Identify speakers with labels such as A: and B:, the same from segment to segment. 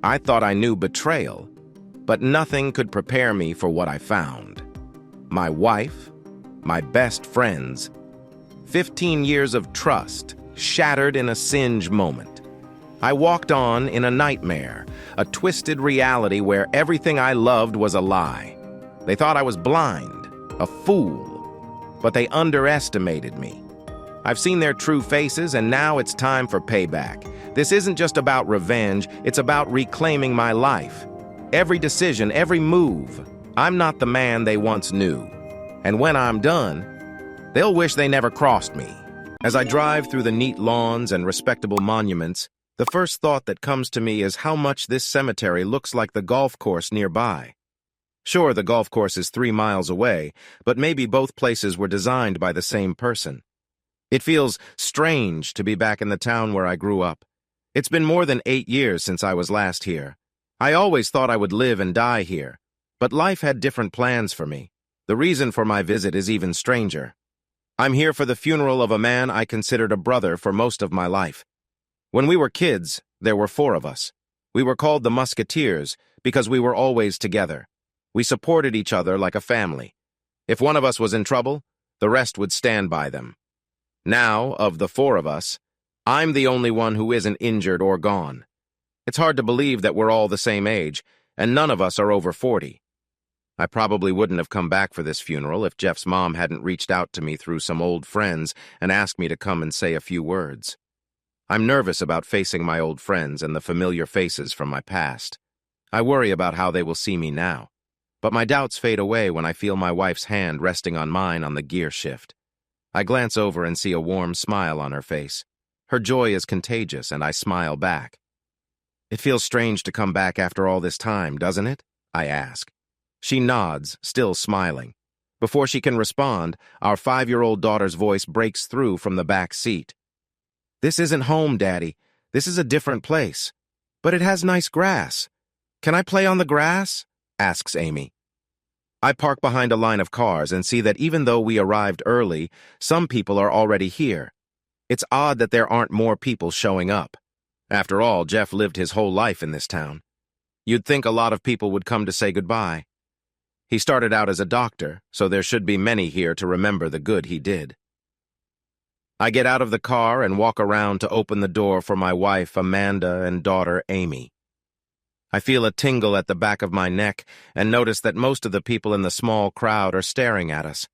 A: I thought I knew betrayal, but nothing could prepare me for what I found. My wife, my best friends, 15 years of trust shattered in a singe moment. I walked on in a nightmare, a twisted reality where everything I loved was a lie. They thought I was blind, a fool, but they underestimated me. I've seen their true faces, and now it's time for payback. This isn't just about revenge, it's about reclaiming my life. Every decision, every move, I'm not the man they once knew. And when I'm done, they'll wish they never crossed me. As I drive through the neat lawns and respectable monuments, the first thought that comes to me is how much this cemetery looks like the golf course nearby. Sure, the golf course is 3 miles away, but maybe both places were designed by the same person. It feels strange to be back in the town where I grew up. It's been more than 8 years since I was last here. I always thought I would live and die here, but life had different plans for me. The reason for my visit is even stranger. I'm here for the funeral of a man I considered a brother for most of my life. When we were kids, there were 4 of us. We were called the Musketeers because we were always together. We supported each other like a family. If one of us was in trouble, the rest would stand by them. Now, of the 4 of us, I'm the only one who isn't injured or gone. It's hard to believe that we're all the same age, and none of us are over 40. I probably wouldn't have come back for this funeral if Jeff's mom hadn't reached out to me through some old friends and asked me to come and say a few words. I'm nervous about facing my old friends and the familiar faces from my past. I worry about how they will see me now. But my doubts fade away when I feel my wife's hand resting on mine on the gear shift. I glance over and see a warm smile on her face. Her joy is contagious, and I smile back. "It feels strange to come back after all this time, doesn't it?" I ask. She nods, still smiling. Before she can respond, our 5-year-old daughter's voice breaks through from the back seat. "This isn't home, Daddy. This is a different place. But it has nice grass. Can I play on the grass?" asks Amy. I park behind a line of cars and see that even though we arrived early, some people are already here. It's odd that there aren't more people showing up. After all, Jeff lived his whole life in this town. You'd think a lot of people would come to say goodbye. He started out as a doctor, so there should be many here to remember the good he did. I get out of the car and walk around to open the door for my wife, Amanda, and daughter, Amy. I feel a tingle at the back of my neck and notice that most of the people in the small crowd are staring at us.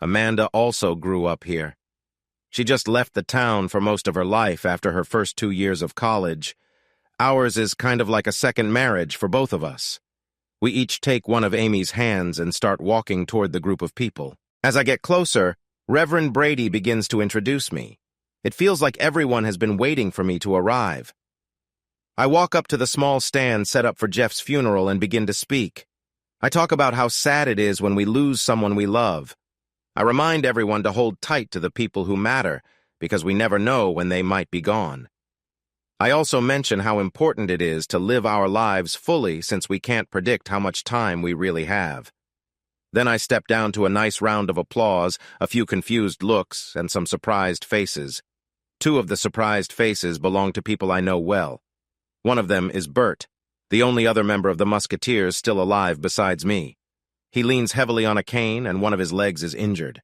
A: Amanda also grew up here. She just left the town for most of her life after her first 2 years of college. Ours is kind of like a second marriage for both of us. We each take one of Amy's hands and start walking toward the group of people. As I get closer, Reverend Brady begins to introduce me. It feels like everyone has been waiting for me to arrive. I walk up to the small stand set up for Jeff's funeral and begin to speak. I talk about how sad it is when we lose someone we love. I remind everyone to hold tight to the people who matter, because we never know when they might be gone. I also mention how important it is to live our lives fully since we can't predict how much time we really have. Then I step down to a nice round of applause, a few confused looks, and some surprised faces. 2 of the surprised faces belong to people I know well. One of them is Bert, the only other member of the Musketeers still alive besides me. He leans heavily on a cane, and one of his legs is injured.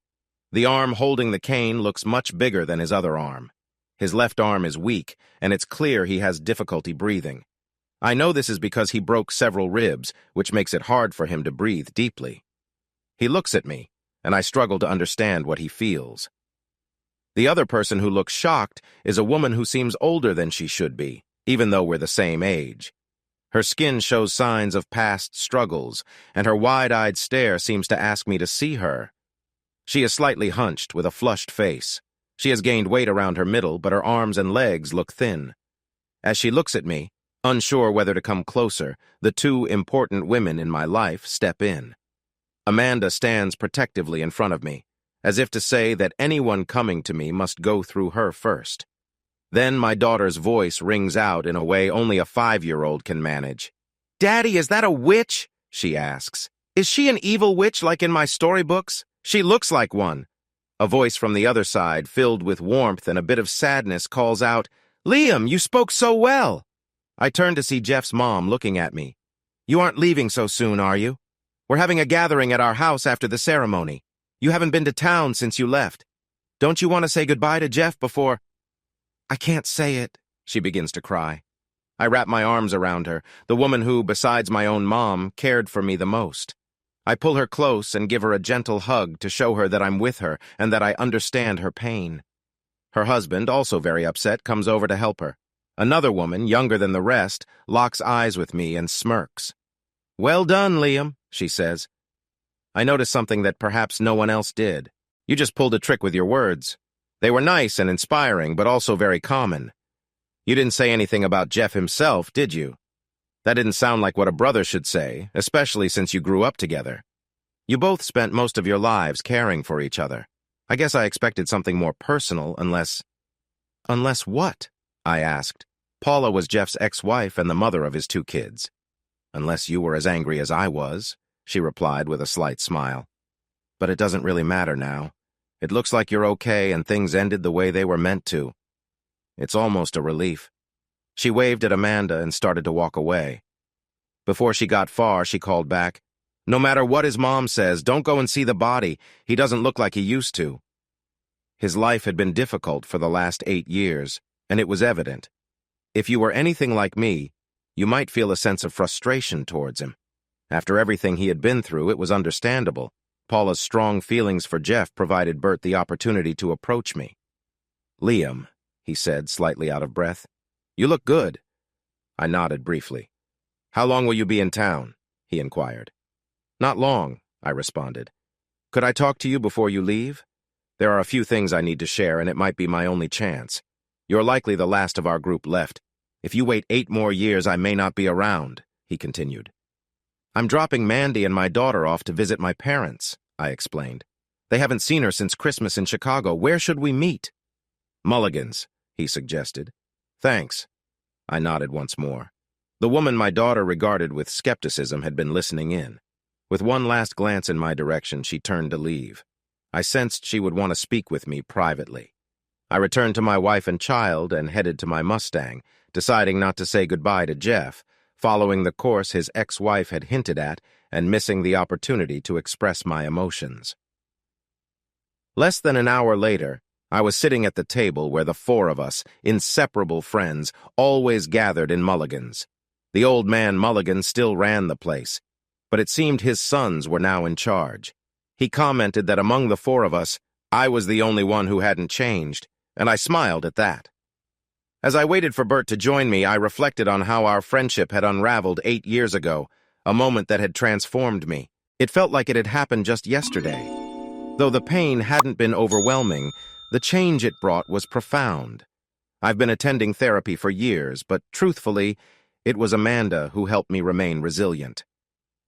A: The arm holding the cane looks much bigger than his other arm. His left arm is weak, and it's clear he has difficulty breathing. I know this is because he broke several ribs, which makes it hard for him to breathe deeply. He looks at me, and I struggle to understand what he feels. The other person who looks shocked is a woman who seems older than she should be, even though we're the same age. Her skin shows signs of past struggles, and her wide-eyed stare seems to ask me to see her. She is slightly hunched with a flushed face. She has gained weight around her middle, but her arms and legs look thin. As she looks at me, unsure whether to come closer, the 2 important women in my life step in. Amanda stands protectively in front of me, as if to say that anyone coming to me must go through her first. Then my daughter's voice rings out in a way only a 5-year-old can manage. "Daddy, is that a witch?" she asks. "Is she an evil witch like in my storybooks? She looks like one." A voice from the other side, filled with warmth and a bit of sadness, calls out, "Liam, you spoke so well." I turned to see Jeff's mom looking at me. "You aren't leaving so soon, are you? We're having a gathering at our house after the ceremony. You haven't been to town since you left. Don't you want to say goodbye to Jeff before—" "I can't say it," she begins to cry. I wrap my arms around her, the woman who, besides my own mom, cared for me the most. I pull her close and give her a gentle hug to show her that I'm with her and that I understand her pain. Her husband, also very upset, comes over to help her. Another woman, younger than the rest, locks eyes with me and smirks. "Well done, Liam," she says. I notice something that perhaps no one else did. You just pulled a trick with your words. They were nice and inspiring, but also very common. You didn't say anything about Jeff himself, did you? That didn't sound like what a brother should say, especially since you grew up together. You both spent most of your lives caring for each other. I guess I expected something more personal, unless... "Unless what?" I asked. Paula was Jeff's ex-wife and the mother of his 2 kids. "Unless you were as angry as I was," she replied with a slight smile. "But it doesn't really matter now. It looks like you're okay and things ended the way they were meant to. It's almost a relief." She waved at Amanda and started to walk away. Before she got far, she called back, "No matter what his mom says, don't go and see the body. He doesn't look like he used to." His life had been difficult for the last 8 years, and it was evident. If you were anything like me, you might feel a sense of frustration towards him. After everything he had been through, it was understandable. Paula's strong feelings for Jeff provided Bert the opportunity to approach me. "Liam," he said, slightly out of breath, "you look good." I nodded briefly. "How long will you be in town?" he inquired. "Not long," I responded. "Could I talk to you before you leave? There are a few things I need to share, and it might be my only chance. You're likely the last of our group left. If you wait 8 more years, I may not be around," he continued. "I'm dropping Mandy and my daughter off to visit my parents," I explained. "They haven't seen her since Christmas in Chicago. Where should we meet?" "Mulligan's," he suggested. "Thanks." I nodded once more. The woman my daughter regarded with skepticism had been listening in. With one last glance in my direction, she turned to leave. I sensed she would want to speak with me privately. I returned to my wife and child and headed to my Mustang, deciding not to say goodbye to Jeff, following the course his ex-wife had hinted at and missing the opportunity to express my emotions. Less than an hour later, I was sitting at the table where the 4 of us, inseparable friends, always gathered in Mulligan's. The old man Mulligan still ran the place, but it seemed his sons were now in charge. He commented that among the 4 of us, I was the only one who hadn't changed, and I smiled at that. As I waited for Bert to join me, I reflected on how our friendship had unraveled 8 years ago, a moment that had transformed me. It felt like it had happened just yesterday. Though the pain hadn't been overwhelming, the change it brought was profound. I've been attending therapy for years, but truthfully, it was Amanda who helped me remain resilient.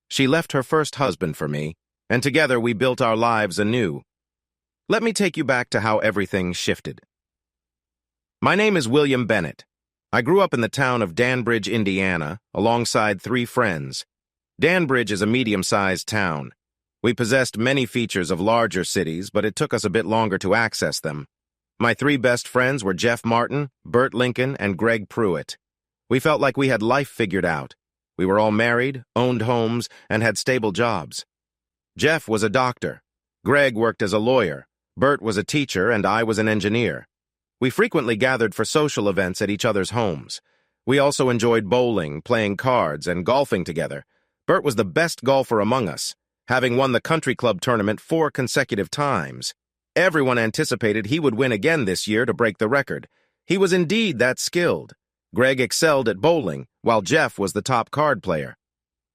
A: She left her first husband for me, and together we built our lives anew. Let me take you back to how everything shifted. My name is William Bennett. I grew up in the town of Danbridge, Indiana, alongside 3 friends. Danbridge is a medium-sized town. We possessed many features of larger cities, but it took us a bit longer to access them. My 3 best friends were Jeff Martin, Bert Lincoln, and Greg Pruitt. We felt like we had life figured out. We were all married, owned homes, and had stable jobs. Jeff was a doctor. Greg worked as a lawyer. Bert was a teacher, and I was an engineer. We frequently gathered for social events at each other's homes. We also enjoyed bowling, playing cards, and golfing together. Bert was the best golfer among us, having won the country club tournament 4 consecutive times. Everyone anticipated he would win again this year to break the record. He was indeed that skilled. Greg excelled at bowling, while Jeff was the top card player.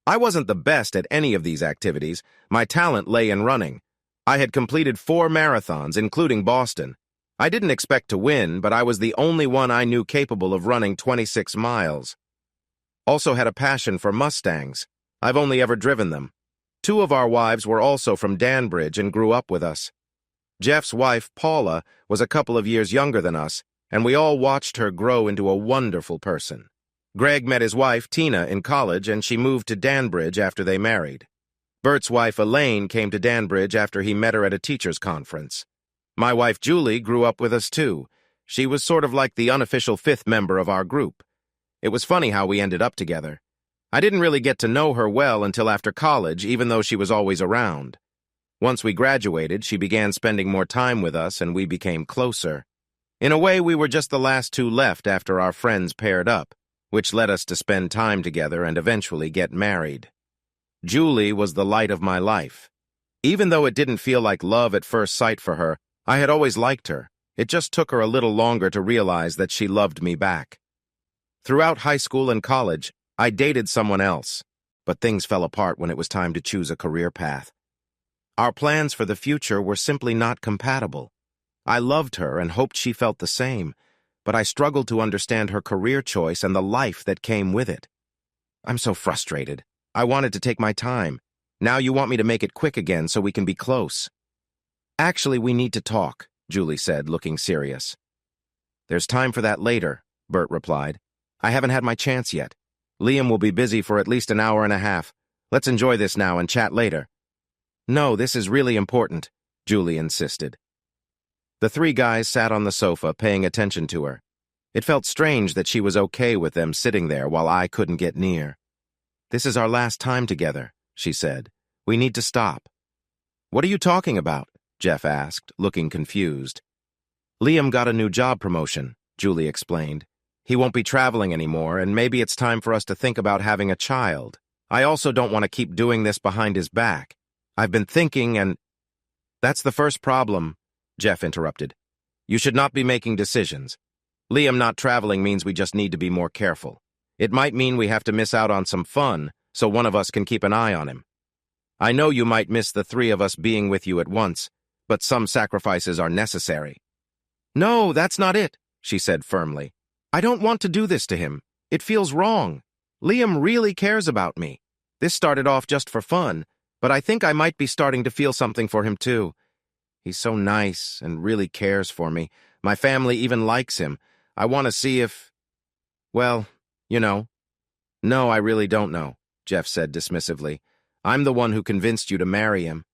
A: I wasn't the best at any of these activities. My talent lay in running. I had completed 4 marathons, including Boston. I didn't expect to win, but I was the only one I knew capable of running 26 miles. Also had a passion for Mustangs. I've only ever driven them. 2 of our wives were also from Danbridge and grew up with us. Jeff's wife, Paula, was a couple of years younger than us, and we all watched her grow into a wonderful person. Greg met his wife, Tina, in college, and she moved to Danbridge after they married. Bert's wife, Elaine, came to Danbridge after he met her at a teacher's conference. My wife, Julie, grew up with us too. She was sort of like the unofficial 5th member of our group. It was funny how we ended up together. I didn't really get to know her well until after college, even though she was always around. Once we graduated, she began spending more time with us and we became closer. In a way, we were just the last two left after our friends paired up, which led us to spend time together and eventually get married. Julie was the light of my life. Even though it didn't feel like love at first sight for her, I had always liked her. It just took her a little longer to realize that she loved me back. Throughout high school and college, I dated someone else, but things fell apart when it was time to choose a career path. Our plans for the future were simply not compatible. I loved her and hoped she felt the same, but I struggled to understand her career choice and the life that came with it. I'm so frustrated. I wanted to take my time. Now you want me to make it quick again so we can be close. Actually, we need to talk, Julie said, looking serious. There's time for that later, Bert replied. I haven't had my chance yet. Liam will be busy for at least an hour and a half. Let's enjoy this now and chat later. No, this is really important, Julie insisted. The three guys sat on the sofa, paying attention to her. It felt strange that she was okay with them sitting there while I couldn't get near. This is our last time together, she said. We need to stop. What are you talking about? Jeff asked, looking confused. Liam got a new job promotion, Julie explained. He won't be traveling anymore, and maybe it's time for us to think about having a child. I also don't want to keep doing this behind his back. I've been thinking and... That's the first problem, Jeff interrupted. You should not be making decisions. Liam not traveling means we just need to be more careful. It might mean we have to miss out on some fun, so one of us can keep an eye on him. I know you might miss the three of us being with you at once, but some sacrifices are necessary. No, that's not it, she said firmly. I don't want to do this to him. It feels wrong. Liam really cares about me. This started off just for fun, but I think I might be starting to feel something for him too. He's so nice and really cares for me. My family even likes him. I want to see if... Well, you know. No, I really don't know, Jeff said dismissively. I'm the one who convinced you to marry him.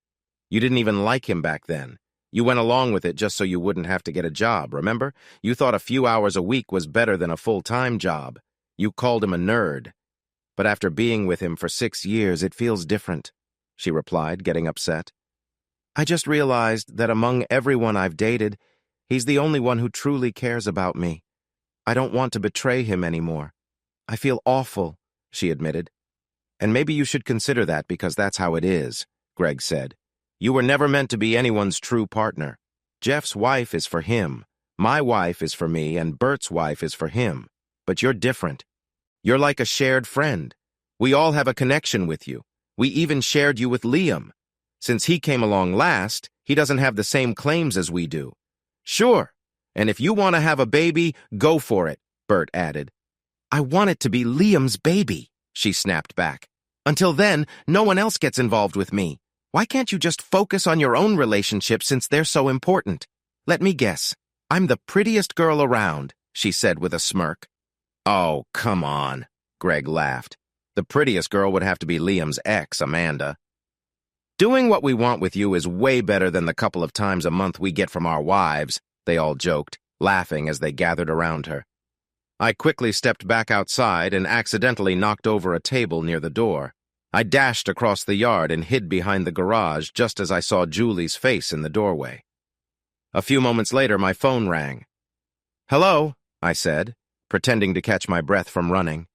A: You didn't even like him back then. You went along with it just so you wouldn't have to get a job, remember? You thought a few hours a week was better than a full-time job. You called him a nerd. But after being with him for 6 years, it feels different, she replied, getting upset. I just realized that among everyone I've dated, he's the only one who truly cares about me. I don't want to betray him anymore. I feel awful, she admitted. And maybe you should consider that because that's how it is, Greg said. You were never meant to be anyone's true partner. Jeff's wife is for him, my wife is for me, and Bert's wife is for him. But you're different. You're like a shared friend. We all have a connection with you. We even shared you with Liam. Since he came along last, he doesn't have the same claims as we do. Sure, and if you want to have a baby, go for it, Bert added. I want it to be Liam's baby, she snapped back. Until then, no one else gets involved with me. Why can't you just focus on your own relationship since they're so important? Let me guess. I'm the prettiest girl around, she said with a smirk. Oh, come on, Greg laughed. The prettiest girl would have to be Liam's ex, Amanda. Doing what we want with you is way better than the couple of times a month we get from our wives, they all joked, laughing as they gathered around her. I quickly stepped back outside and accidentally knocked over a table near the door. I dashed across the yard and hid behind the garage just as I saw Julie's face in the doorway. A few moments later, my phone rang. Hello, I said, pretending to catch my breath from running.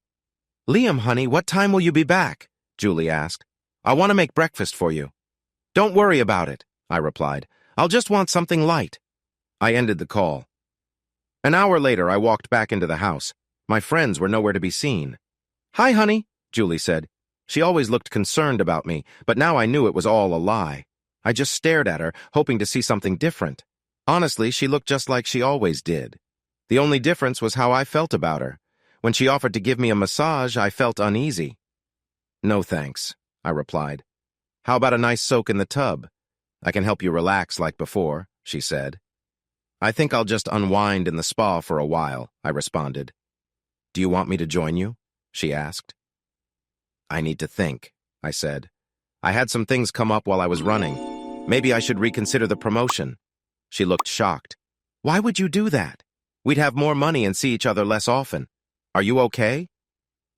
A: Liam, honey, what time will you be back? Julie asked. I want to make breakfast for you. Don't worry about it, I replied. I'll just want something light. I ended the call. An hour later, I walked back into the house. My friends were nowhere to be seen. Hi, honey, Julie said. She always looked concerned about me, but now I knew it was all a lie. I just stared at her, hoping to see something different. Honestly, she looked just like she always did. The only difference was how I felt about her. When she offered to give me a massage, I felt uneasy. No thanks, I replied. How about a nice soak in the tub? I can help you relax like before, she said. I think I'll just unwind in the spa for a while, I responded. Do you want me to join you? She asked. I need to think, I said. I had some things come up while I was running. Maybe I should reconsider the promotion. She looked shocked. Why would you do that? We'd have more money and see each other less often. "Are you okay?"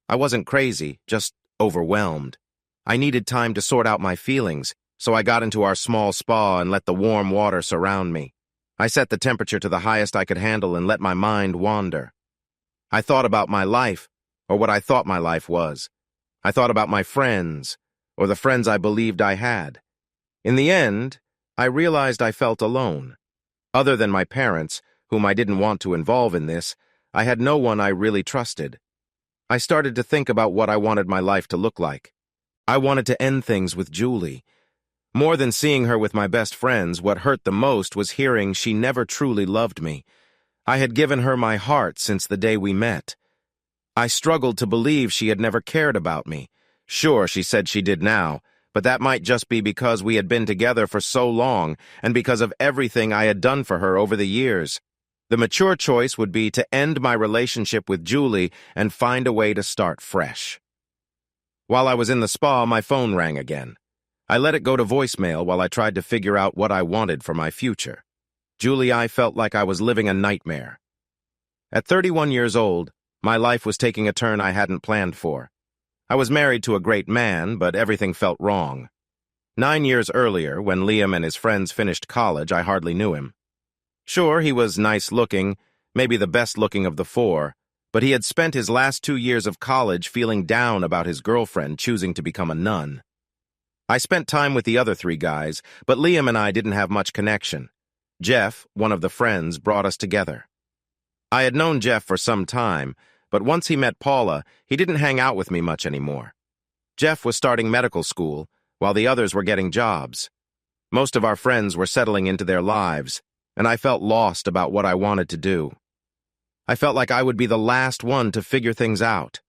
A: I wasn't crazy, just overwhelmed. I needed time to sort out my feelings, so I got into our small spa and let the warm water surround me. I set the temperature to the highest I could handle and let my mind wander. I thought about my life, or what I thought my life was. I thought about my friends, or the friends I believed I had. In the end, I realized I felt alone. Other than my parents, whom I didn't want to involve in this, I had no one I really trusted. I started to think about what I wanted my life to look like. I wanted to end things with Julie. More than seeing her with my best friends, what hurt the most was hearing she never truly loved me. I had given her my heart since the day we met. I struggled to believe she had never cared about me. Sure, she said she did now, but that might just be because we had been together for so long and because of everything I had done for her over the years. The mature choice would be to end my relationship with Julie and find a way to start fresh. While I was in the spa, my phone rang again. I let it go to voicemail while I tried to figure out what I wanted for my future. Julie, I felt like I was living a nightmare. At 31 years old, my life was taking a turn I hadn't planned for. I was married to a great man, but everything felt wrong. 9 years earlier, when Liam and his friends finished college, I hardly knew him. Sure, he was nice-looking, maybe the best-looking of the four, but he had spent his last 2 years of college feeling down about his girlfriend choosing to become a nun. I spent time with the other 3 guys, but Liam and I didn't have much connection. Jeff, one of the friends, brought us together. I had known Jeff for some time, but once he met Paula, he didn't hang out with me much anymore. Jeff was starting medical school, while the others were getting jobs. Most of our friends were settling into their lives, and I felt lost about what I wanted to do. I felt like I would be the last one to figure things out.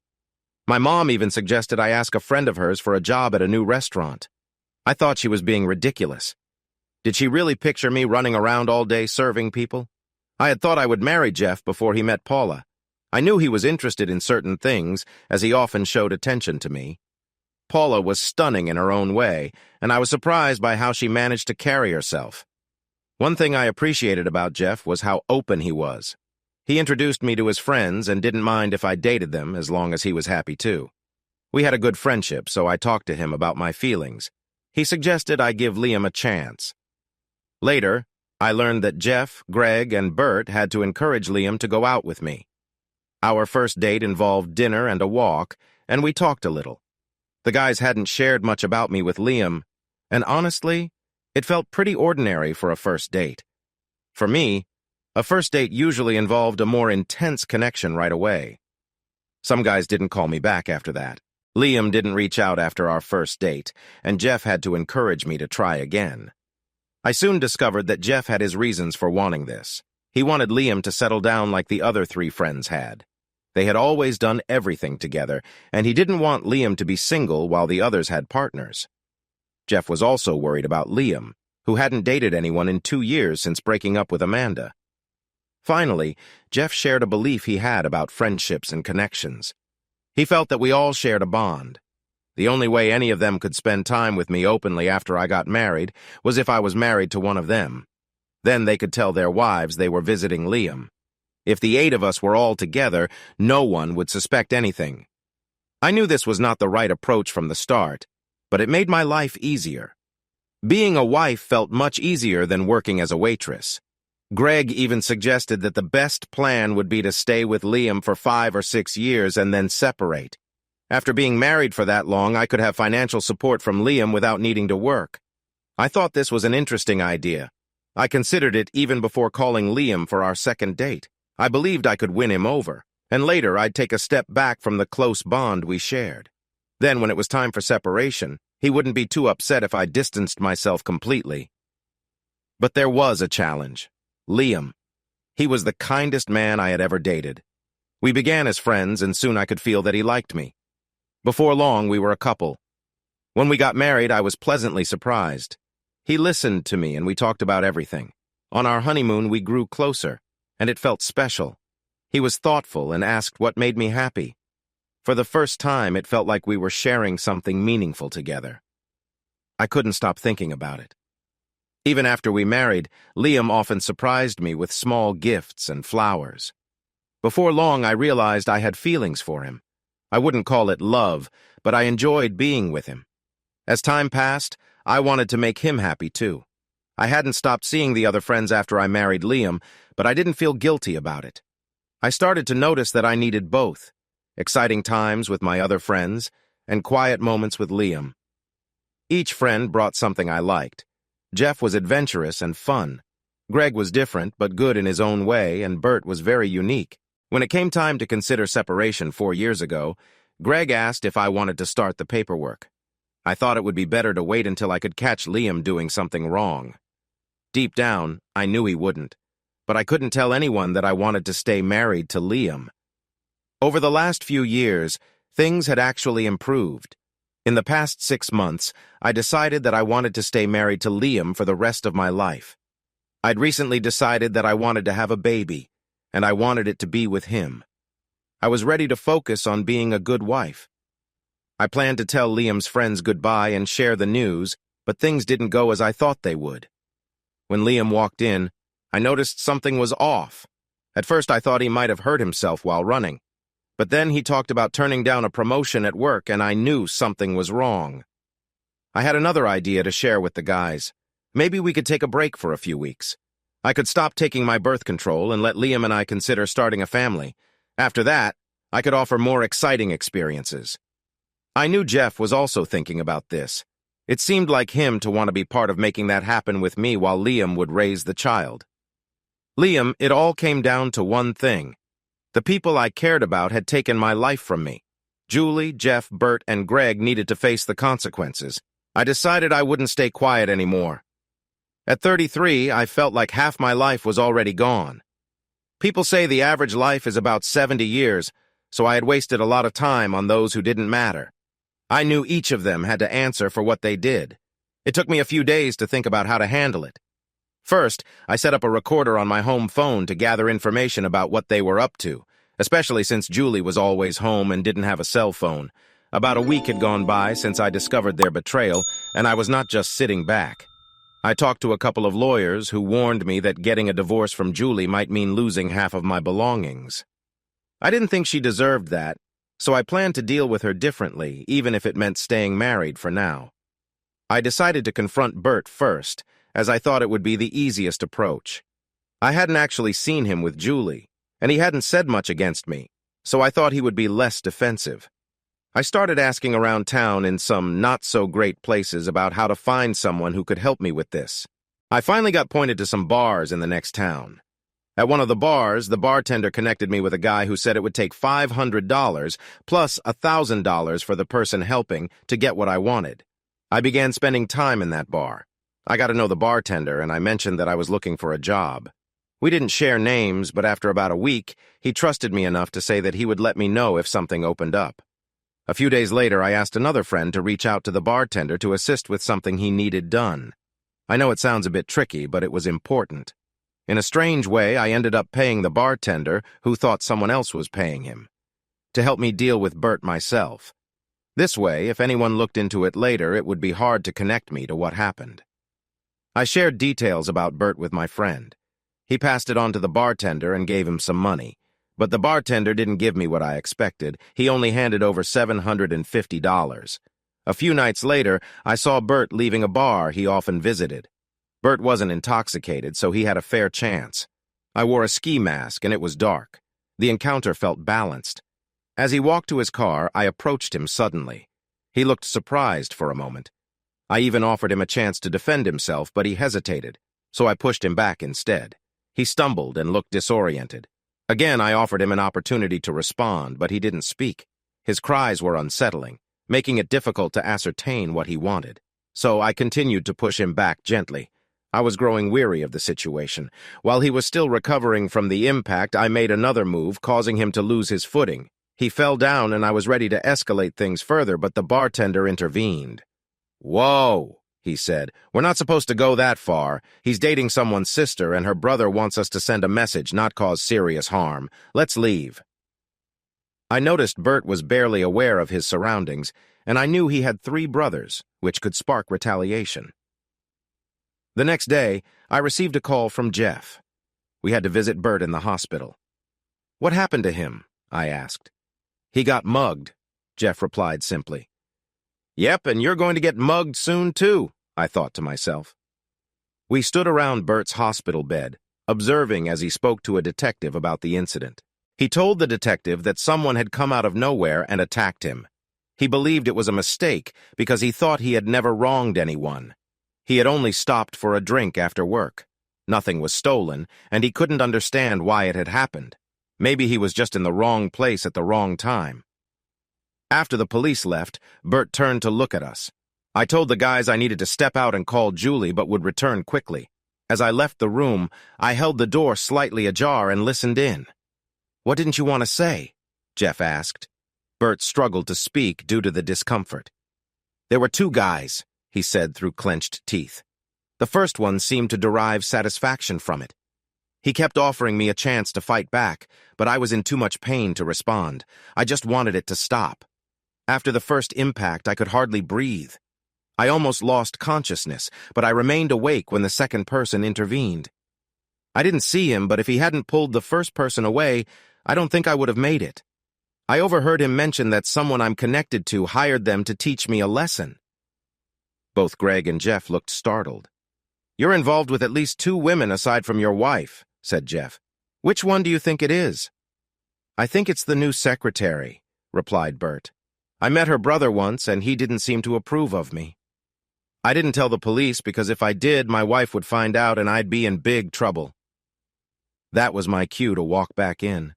A: My mom even suggested I ask a friend of hers for a job at a new restaurant. I thought she was being ridiculous. Did she really picture me running around all day serving people? I had thought I would marry Jeff before he met Paula. I knew he was interested in certain things, as he often showed attention to me. Paula was stunning in her own way, and I was surprised by how she managed to carry herself. One thing I appreciated about Jeff was how open he was. He introduced me to his friends and didn't mind if I dated them as long as he was happy too. We had a good friendship, so I talked to him about my feelings. He suggested I give Liam a chance. Later, I learned that Jeff, Greg, and Bert had to encourage Liam to go out with me. Our first date involved dinner and a walk, and we talked a little. The guys hadn't shared much about me with Liam, and honestly, it felt pretty ordinary for a first date. For me, a first date usually involved a more intense connection right away. Some guys didn't call me back after that. Liam didn't reach out after our first date, and Jeff had to encourage me to try again. I soon discovered that Jeff had his reasons for wanting this. He wanted Liam to settle down like the other 3 friends had. They had always done everything together, and he didn't want Liam to be single while the others had partners. Jeff was also worried about Liam, who hadn't dated anyone in 2 years since breaking up with Amanda. Finally, Jeff shared a belief he had about friendships and connections. He felt that we all shared a bond. The only way any of them could spend time with me openly after I got married was if I was married to one of them. Then they could tell their wives they were visiting Liam. If the 8 of us were all together, no one would suspect anything. I knew this was not the right approach from the start, but it made my life easier. Being a wife felt much easier than working as a waitress. Greg even suggested that the best plan would be to stay with Liam for 5 or 6 years and then separate. After being married for that long, I could have financial support from Liam without needing to work. I thought this was an interesting idea. I considered it even before calling Liam for our second date. I believed I could win him over, and later I'd take a step back from the close bond we shared. Then, when it was time for separation, he wouldn't be too upset if I distanced myself completely. But there was a challenge. Liam. He was the kindest man I had ever dated. We began as friends, and soon I could feel that he liked me. Before long, we were a couple. When we got married, I was pleasantly surprised. He listened to me, and we talked about everything. On our honeymoon, we grew closer, and it felt special. He was thoughtful and asked what made me happy. For the first time, it felt like we were sharing something meaningful together. I couldn't stop thinking about it. Even after we married, Liam often surprised me with small gifts and flowers. Before long, I realized I had feelings for him. I wouldn't call it love, but I enjoyed being with him. As time passed, I wanted to make him happy too. I hadn't stopped seeing the other friends after I married Liam, but I didn't feel guilty about it. I started to notice that I needed both, exciting times with my other friends and quiet moments with Liam. Each friend brought something I liked. Jeff was adventurous and fun. Greg was different but good in his own way, and Bert was very unique. When it came time to consider separation 4 years ago, Greg asked if I wanted to start the paperwork. I thought it would be better to wait until I could catch Liam doing something wrong. Deep down, I knew he wouldn't, but I couldn't tell anyone that I wanted to stay married to Liam. Over the last few years, things had actually improved. In the past 6 months, I decided that I wanted to stay married to Liam for the rest of my life. I'd recently decided that I wanted to have a baby, and I wanted it to be with him. I was ready to focus on being a good wife. I planned to tell Liam's friends goodbye and share the news, but things didn't go as I thought they would. When Liam walked in, I noticed something was off. At first, I thought he might have hurt himself while running. But then he talked about turning down a promotion at work, and I knew something was wrong. I had another idea to share with the guys. Maybe we could take a break for a few weeks. I could stop taking my birth control and let Liam and I consider starting a family. After that, I could offer more exciting experiences. I knew Jeff was also thinking about this. It seemed like him to want to be part of making that happen with me while Liam would raise the child. Liam, it all came down to one thing. The people I cared about had taken my life from me. Julie, Jeff, Bert, and Greg needed to face the consequences. I decided I wouldn't stay quiet anymore. At 33, I felt like half my life was already gone. People say the average life is about 70 years, so I had wasted a lot of time on those who didn't matter. I knew each of them had to answer for what they did. It took me a few days to think about how to handle it. First, I set up a recorder on my home phone to gather information about what they were up to, especially since Julie was always home and didn't have a cell phone. About a week had gone by since I discovered their betrayal, and I was not just sitting back. I talked to a couple of lawyers who warned me that getting a divorce from Julie might mean losing half of my belongings. I didn't think she deserved that, so I planned to deal with her differently, even if it meant staying married for now. I decided to confront Bert first, as I thought it would be the easiest approach. I hadn't actually seen him with Julie, and he hadn't said much against me, so I thought he would be less defensive. I started asking around town in some not-so-great places about how to find someone who could help me with this. I finally got pointed to some bars in the next town. At one of the bars, the bartender connected me with a guy who said it would take $500 plus $1,000 for the person helping to get what I wanted. I began spending time in that bar. I got to know the bartender, and I mentioned that I was looking for a job. We didn't share names, but after about a week, he trusted me enough to say that he would let me know if something opened up. A few days later, I asked another friend to reach out to the bartender to assist with something he needed done. I know it sounds a bit tricky, but it was important. In a strange way, I ended up paying the bartender, who thought someone else was paying him, to help me deal with Bert myself. This way, if anyone looked into it later, it would be hard to connect me to what happened. I shared details about Bert with my friend. He passed it on to the bartender and gave him some money. But the bartender didn't give me what I expected. He only handed over $750. A few nights later, I saw Bert leaving a bar he often visited. Bert wasn't intoxicated, so he had a fair chance. I wore a ski mask, and it was dark. The encounter felt balanced. As he walked to his car, I approached him suddenly. He looked surprised for a moment. I even offered him a chance to defend himself, but he hesitated, so I pushed him back instead. He stumbled and looked disoriented. Again, I offered him an opportunity to respond, but he didn't speak. His cries were unsettling, making it difficult to ascertain what he wanted. So I continued to push him back gently. I was growing weary of the situation. While he was still recovering from the impact, I made another move, causing him to lose his footing. He fell down, and I was ready to escalate things further, but the bartender intervened. "Whoa," he said. "We're not supposed to go that far. He's dating someone's sister, and her brother wants us to send a message, not cause serious harm. Let's leave." I noticed Bert was barely aware of his surroundings, and I knew he had 3 brothers, which could spark retaliation. The next day, I received a call from Jeff. We had to visit Bert in the hospital. What happened to him? I asked. He got mugged, Jeff replied simply. Yep, and you're going to get mugged soon too, I thought to myself. We stood around Bert's hospital bed, observing as he spoke to a detective about the incident. He told the detective that someone had come out of nowhere and attacked him. He believed it was a mistake because he thought he had never wronged anyone. He had only stopped for a drink after work. Nothing was stolen, and he couldn't understand why it had happened. Maybe he was just in the wrong place at the wrong time. After the police left, Bert turned to look at us. I told the guys I needed to step out and call Julie but would return quickly. As I left the room, I held the door slightly ajar and listened in. What didn't you want to say? Jeff asked. Bert struggled to speak due to the discomfort. There were two guys, he said through clenched teeth. The first one seemed to derive satisfaction from it. He kept offering me a chance to fight back, but I was in too much pain to respond. I just wanted it to stop. After the first impact, I could hardly breathe. I almost lost consciousness, but I remained awake when the second person intervened. I didn't see him, but if he hadn't pulled the first person away, I don't think I would have made it. I overheard him mention that someone I'm connected to hired them to teach me a lesson. Both Greg and Jeff looked startled. You're involved with at least 2 women aside from your wife, said Jeff. Which one do you think it is? I think it's the new secretary, replied Bert. I met her brother once, and he didn't seem to approve of me. I didn't tell the police because if I did, my wife would find out and I'd be in big trouble. That was my cue to walk back in.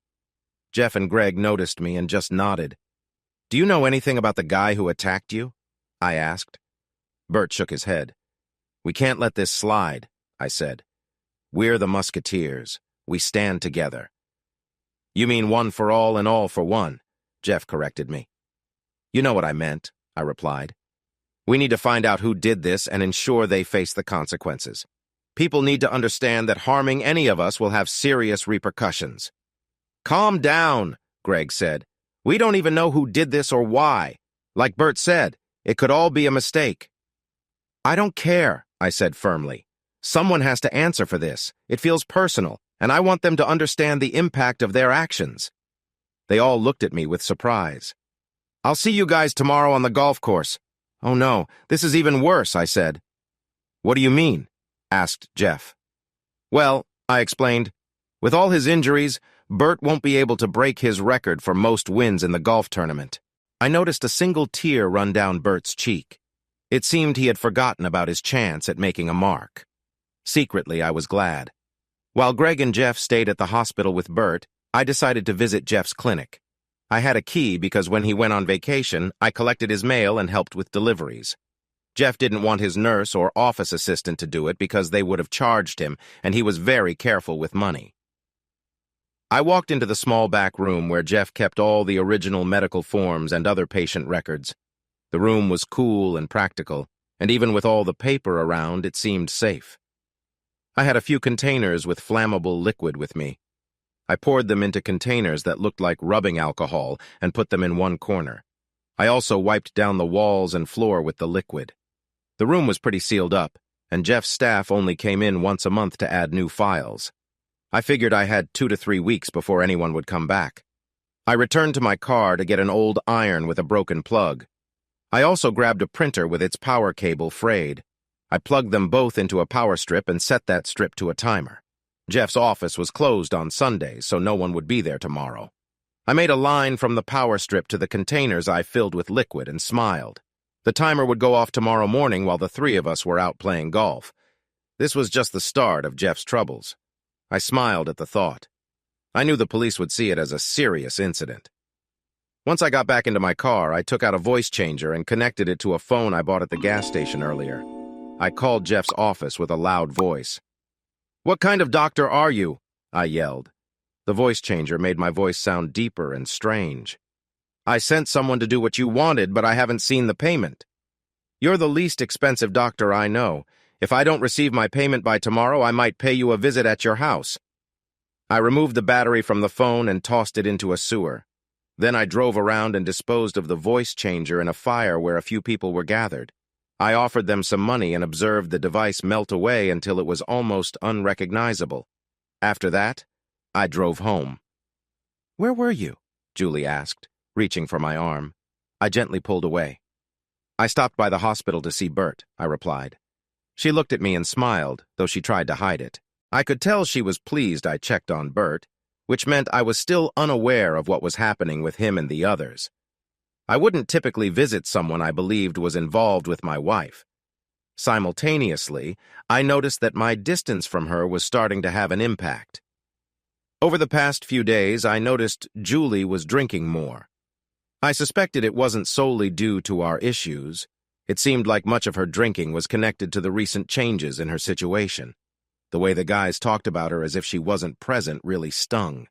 A: Jeff and Greg noticed me and just nodded. Do you know anything about the guy who attacked you? I asked. Bert shook his head. We can't let this slide, I said. We're the Musketeers. We stand together. You mean one for all and all for one, Jeff corrected me. You know what I meant, I replied. We need to find out who did this and ensure they face the consequences. People need to understand that harming any of us will have serious repercussions. Calm down, Greg said. We don't even know who did this or why. Like Bert said, it could all be a mistake. I don't care, I said firmly. Someone has to answer for this. It feels personal, and I want them to understand the impact of their actions. They all looked at me with surprise. I'll see you guys tomorrow on the golf course. Oh no, this is even worse, I said. What do you mean? Asked Jeff. Well, I explained, with all his injuries, Bert won't be able to break his record for most wins in the golf tournament. I noticed a single tear run down Bert's cheek. It seemed he had forgotten about his chance at making a mark. Secretly, I was glad. While Greg and Jeff stayed at the hospital with Bert, I decided to visit Jeff's clinic. I had a key because when he went on vacation, I collected his mail and helped with deliveries. Jeff didn't want his nurse or office assistant to do it because they would have charged him, and he was very careful with money. I walked into the small back room where Jeff kept all the original medical forms and other patient records. The room was cool and practical, and even with all the paper around, it seemed safe. I had a few containers with flammable liquid with me. I poured them into containers that looked like rubbing alcohol and put them in one corner. I also wiped down the walls and floor with the liquid. The room was pretty sealed up, and Jeff's staff only came in once a month to add new files. I figured I had 2 to 3 weeks before anyone would come back. I returned to my car to get an old iron with a broken plug. I also grabbed a printer with its power cable frayed. I plugged them both into a power strip and set that strip to a timer. Jeff's office was closed on Sundays, so no one would be there tomorrow. I made a line from the power strip to the containers I filled with liquid and smiled. The timer would go off tomorrow morning while the 3 of us were out playing golf. This was just the start of Jeff's troubles. I smiled at the thought. I knew the police would see it as a serious incident. Once I got back into my car, I took out a voice changer and connected it to a phone I bought at the gas station earlier. I called Jeff's office with a loud voice. "What kind of doctor are you?" I yelled. The voice changer made my voice sound deeper and strange. "I sent someone to do what you wanted, but I haven't seen the payment. You're the least expensive doctor I know. If I don't receive my payment by tomorrow, I might pay you a visit at your house." I removed the battery from the phone and tossed it into a sewer. Then I drove around and disposed of the voice changer in a fire where a few people were gathered. I offered them some money and observed the device melt away until it was almost unrecognizable. After that, I drove home. "Where were you?" Julie asked, reaching for my arm. I gently pulled away. "I stopped by the hospital to see Bert," I replied. She looked at me and smiled, though she tried to hide it. I could tell she was pleased I checked on Bert, which meant I was still unaware of what was happening with him and the others. I wouldn't typically visit someone I believed was involved with my wife. Simultaneously, I noticed that my distance from her was starting to have an impact. Over the past few days, I noticed Julie was drinking more. I suspected it wasn't solely due to our issues. It seemed like much of her drinking was connected to the recent changes in her situation. The way the guys talked about her as if she wasn't present really stung.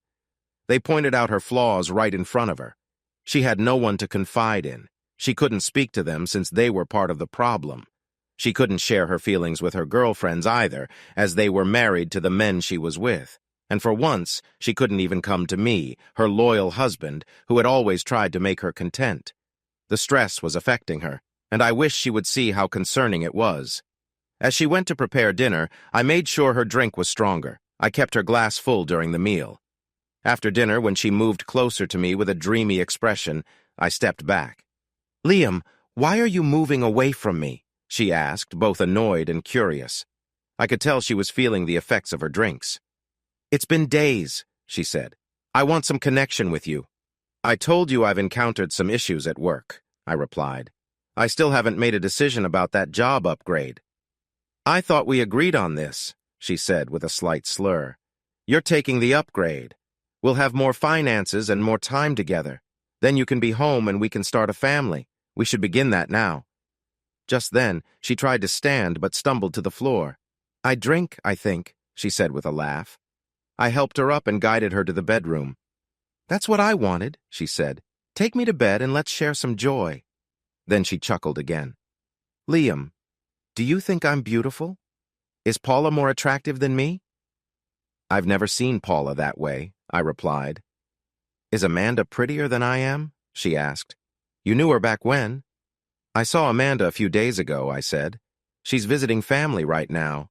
A: They pointed out her flaws right in front of her. She had no one to confide in. She couldn't speak to them since they were part of the problem. She couldn't share her feelings with her girlfriends either, as they were married to the men she was with. And for once, she couldn't even come to me, her loyal husband, who had always tried to make her content. The stress was affecting her, and I wished she would see how concerning it was. As she went to prepare dinner, I made sure her drink was stronger. I kept her glass full during the meal. After dinner, when she moved closer to me with a dreamy expression, I stepped back. "Liam, why are you moving away from me?" she asked, both annoyed and curious. I could tell she was feeling the effects of her drinks. "It's been days," she said. "I want some connection with you." "I told you I've encountered some issues at work," I replied. "I still haven't made a decision about that job upgrade." "I thought we agreed on this," she said with a slight slur. "You're taking the upgrade. We'll have more finances and more time together. Then you can be home and we can start a family. We should begin that now." Just then, she tried to stand but stumbled to the floor. "I drink, I think," she said with a laugh. I helped her up and guided her to the bedroom. "That's what I wanted," she said. "Take me to bed and let's share some joy." Then she chuckled again. "Liam, do you think I'm beautiful? Is Paula more attractive than me?" "I've never seen Paula that way," I replied. "Is Amanda prettier than I am?" she asked. "You knew her back when?" "I saw Amanda a few days ago," I said. "She's visiting family right now."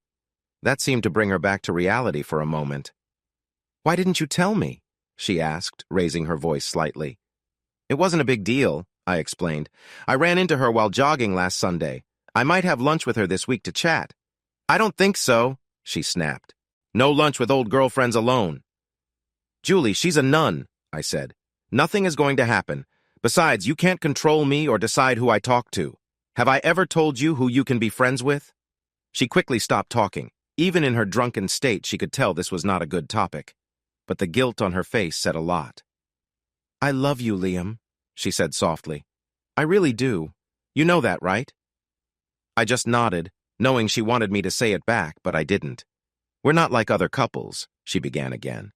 A: That seemed to bring her back to reality for a moment. "Why didn't you tell me?" she asked, raising her voice slightly. "It wasn't a big deal," I explained. "I ran into her while jogging last Sunday. I might have lunch with her this week to chat." "I don't think so," she snapped. "No lunch with old girlfriends alone." "Julie, she's a nun," I said. "Nothing is going to happen. Besides, you can't control me or decide who I talk to. Have I ever told you who you can be friends with?" She quickly stopped talking. Even in her drunken state, she could tell this was not a good topic. But the guilt on her face said a lot. "I love you, Liam," she said softly. "I really do. You know that, right?" I just nodded, knowing she wanted me to say it back, but I didn't. "We're not like other couples," she began again.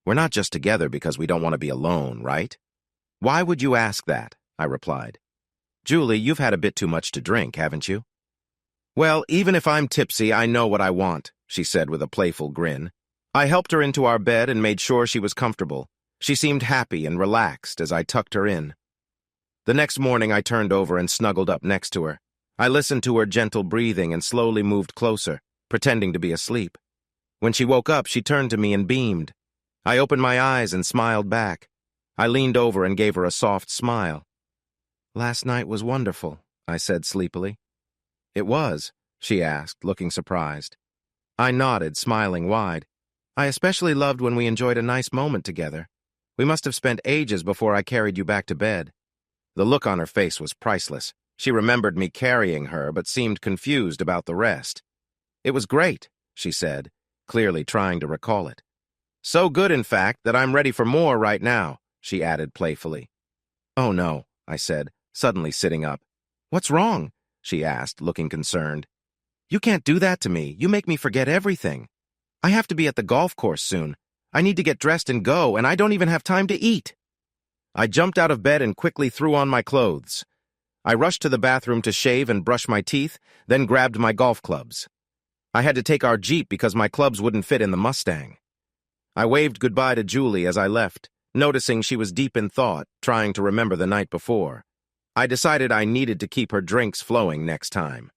A: "We're not just together because we don't want to be alone, right?" "Why would you ask that?" I replied. "Julie, you've had a bit too much to drink, haven't you?" "Well, even if I'm tipsy, I know what I want," she said with a playful grin. I helped her into our bed and made sure she was comfortable. She seemed happy and relaxed as I tucked her in. The next morning, I turned over and snuggled up next to her. I listened to her gentle breathing and slowly moved closer, pretending to be asleep. When she woke up, she turned to me and beamed. I opened my eyes and smiled back. I leaned over and gave her a soft smile. "Last night was wonderful," I said sleepily. "It was?" she asked, looking surprised. I nodded, smiling wide. "I especially loved when we enjoyed a nice moment together. We must have spent ages before I carried you back to bed." The look on her face was priceless. She remembered me carrying her, but seemed confused about the rest. "It was great," she said, clearly trying to recall it. "So good, in fact, that I'm ready for more right now," she added playfully. "Oh no," I said, suddenly sitting up. "What's wrong?" she asked, looking concerned. "You can't do that to me. You make me forget everything. I have to be at the golf course soon. I need to get dressed and go, and I don't even have time to eat." I jumped out of bed and quickly threw on my clothes. I rushed to the bathroom to shave and brush my teeth, then grabbed my golf clubs. I had to take our Jeep because my clubs wouldn't fit in the Mustang. I waved goodbye to Julie as I left, noticing she was deep in thought, trying to remember the night before. I decided I needed to keep her drinks flowing next time.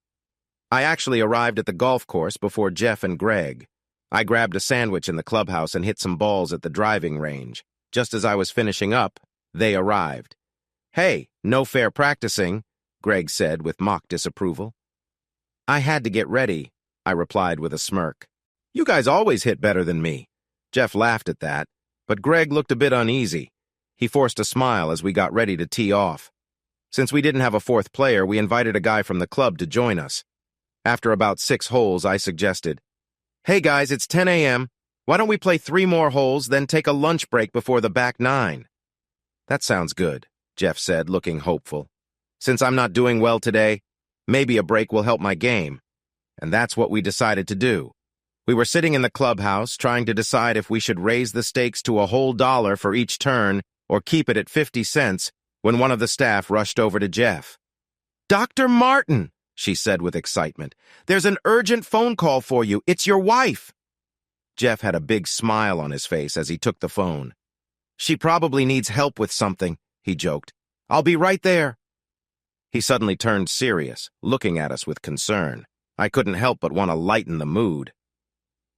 A: I actually arrived at the golf course before Jeff and Greg. I grabbed a sandwich in the clubhouse and hit some balls at the driving range. Just as I was finishing up, they arrived. "Hey, no fair practicing," Greg said with mock disapproval. "I had to get ready," I replied with a smirk. "You guys always hit better than me." Jeff laughed at that, but Greg looked a bit uneasy. He forced a smile as we got ready to tee off. Since we didn't have a fourth player, we invited a guy from the club to join us. After about 6 holes, I suggested, "Hey guys, it's 10 a.m. Why don't we play 3 more holes, then take a lunch break before the back 9? "That sounds good," Jeff said, looking hopeful. "Since I'm not doing well today, maybe a break will help my game." And that's what we decided to do. We were sitting in the clubhouse trying to decide if we should raise the stakes to a whole dollar for each turn or keep it at 50 cents when one of the staff rushed over to Jeff. "Dr. Martin," she said with excitement, "there's an urgent phone call for you. It's your wife." Jeff had a big smile on his face as he took the phone. "She probably needs help with something," he joked. "I'll be right there." He suddenly turned serious, looking at us with concern. I couldn't help but want to lighten the mood.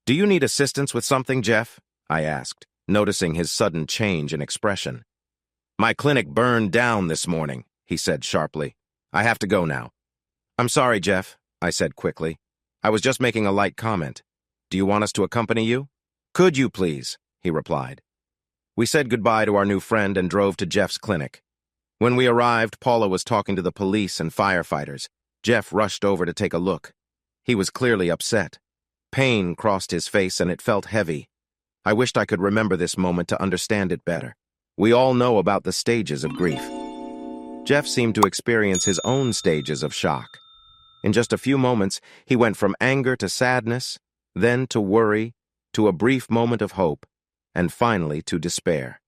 A: "Do you need assistance with something, Jeff?" I asked, noticing his sudden change in expression. "My clinic burned down this morning," he said sharply. "I have to go now." "I'm sorry, Jeff," I said quickly. "I was just making a light comment. Do you want us to accompany you?" "Could you, please?" he replied. We said goodbye to our new friend and drove to Jeff's clinic. When we arrived, Paula was talking to the police and firefighters. Jeff rushed over to take a look. He was clearly upset. Pain crossed his face and it felt heavy. I wished I could remember this moment to understand it better. We all know about the stages of grief. Jeff seemed to experience his own stages of shock. In just a few moments, he went from anger to sadness, then to worry, to a brief moment of hope, and finally to despair.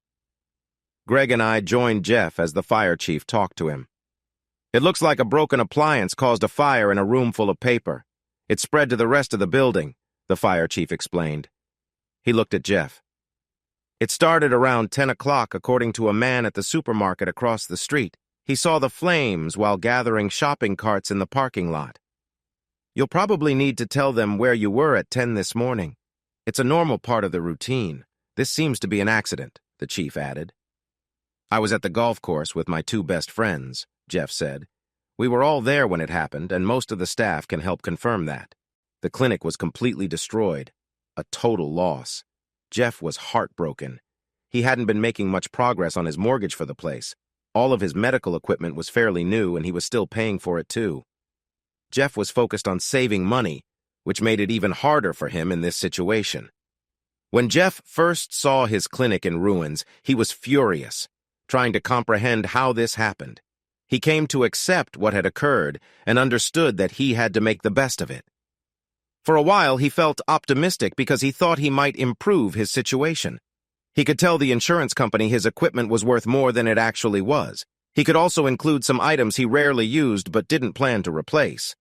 A: Greg and I joined Jeff as the fire chief talked to him. "It looks like a broken appliance caused a fire in a room full of paper. It spread to the rest of the building," the fire chief explained. He looked at Jeff. "It started around 10 o'clock, according to a man at the supermarket across the street. He saw the flames while gathering shopping carts in the parking lot. You'll probably need to tell them where you were at 10 this morning. It's a normal part of the routine. This seems to be an accident," the chief added. "I was at the golf course with my 2 best friends," Jeff said. "We were all there when it happened, and most of the staff can help confirm that. The clinic was completely destroyed. A total loss." Jeff was heartbroken. He hadn't been making much progress on his mortgage for the place. All of his medical equipment was fairly new, and he was still paying for it too. Jeff was focused on saving money, which made it even harder for him in this situation. When Jeff first saw his clinic in ruins, he was furious, trying to comprehend how this happened. He came to accept what had occurred and understood that he had to make the best of it. For a while, he felt optimistic because he thought he might improve his situation. He could tell the insurance company his equipment was worth more than it actually was. He could also include some items he rarely used but didn't plan to replace.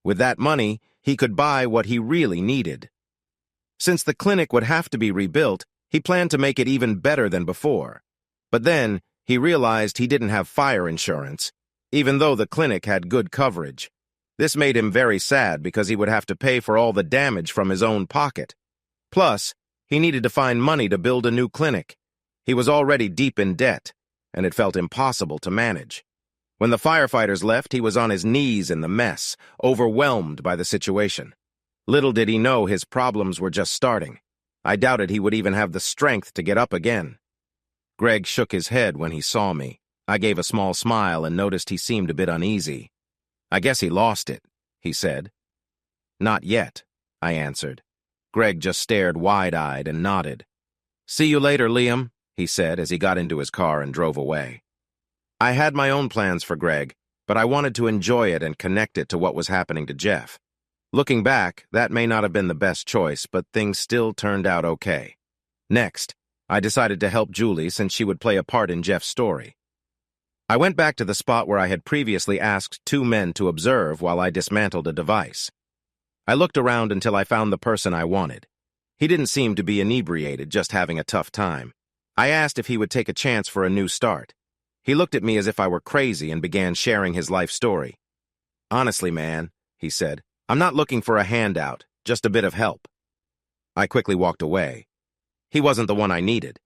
A: With that money, he could buy what he really needed. Since the clinic would have to be rebuilt, he planned to make it even better than before. But then, he realized he didn't have fire insurance, even though the clinic had good coverage. This made him very sad because he would have to pay for all the damage from his own pocket. Plus, he needed to find money to build a new clinic. He was already deep in debt, and it felt impossible to manage. When the firefighters left, he was on his knees in the mess, overwhelmed by the situation. Little did he know his problems were just starting. I doubted he would even have the strength to get up again. Greg shook his head when he saw me. I gave a small smile and noticed he seemed a bit uneasy. "I guess he lost it," he said. "Not yet," I answered. Greg just stared wide-eyed and nodded. "See you later, Liam," he said as he got into his car and drove away. I had my own plans for Greg, but I wanted to enjoy it and connect it to what was happening to Jeff. Looking back, that may not have been the best choice, but things still turned out okay. Next, I decided to help Julie since she would play a part in Jeff's story. I went back to the spot where I had previously asked 2 men to observe while I dismantled a device. I looked around until I found the person I wanted. He didn't seem to be inebriated, just having a tough time. I asked if he would take a chance for a new start. He looked at me as if I were crazy and began sharing his life story. "Honestly, man," he said, "I'm not looking for a handout, just a bit of help." I quickly walked away. He wasn't the one I needed.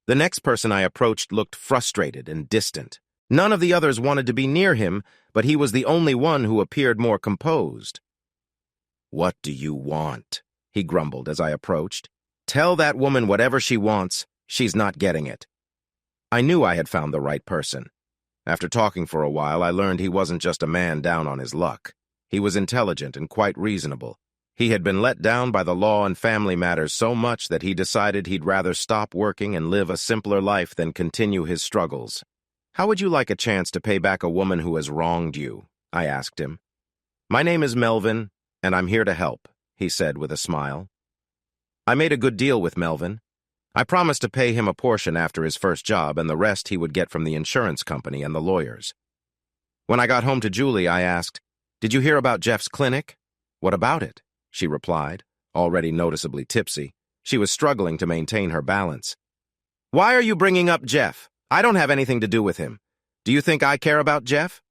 A: The next person I approached looked frustrated and distant. None of the others wanted to be near him, but he was the only one who appeared more composed. "What do you want?" he grumbled as I approached. "Tell that woman whatever she wants. She's not getting it." I knew I had found the right person. After talking for a while, I learned he wasn't just a man down on his luck. He was intelligent and quite reasonable. He had been let down by the law and family matters so much that he decided he'd rather stop working and live a simpler life than continue his struggles. "How would you like a chance to pay back a woman who has wronged you?" I asked him. "My name is Melvin, and I'm here to help," he said with a smile. I made a good deal with Melvin. I promised to pay him a portion after his first job, and the rest he would get from the insurance company and the lawyers. When I got home to Julie, I asked, "Did you hear about Jeff's clinic?" "What about it?" she replied, already noticeably tipsy. She was struggling to maintain her balance. "Why are you bringing up Jeff? I don't have anything to do with him. Do you think I care about Jeff?"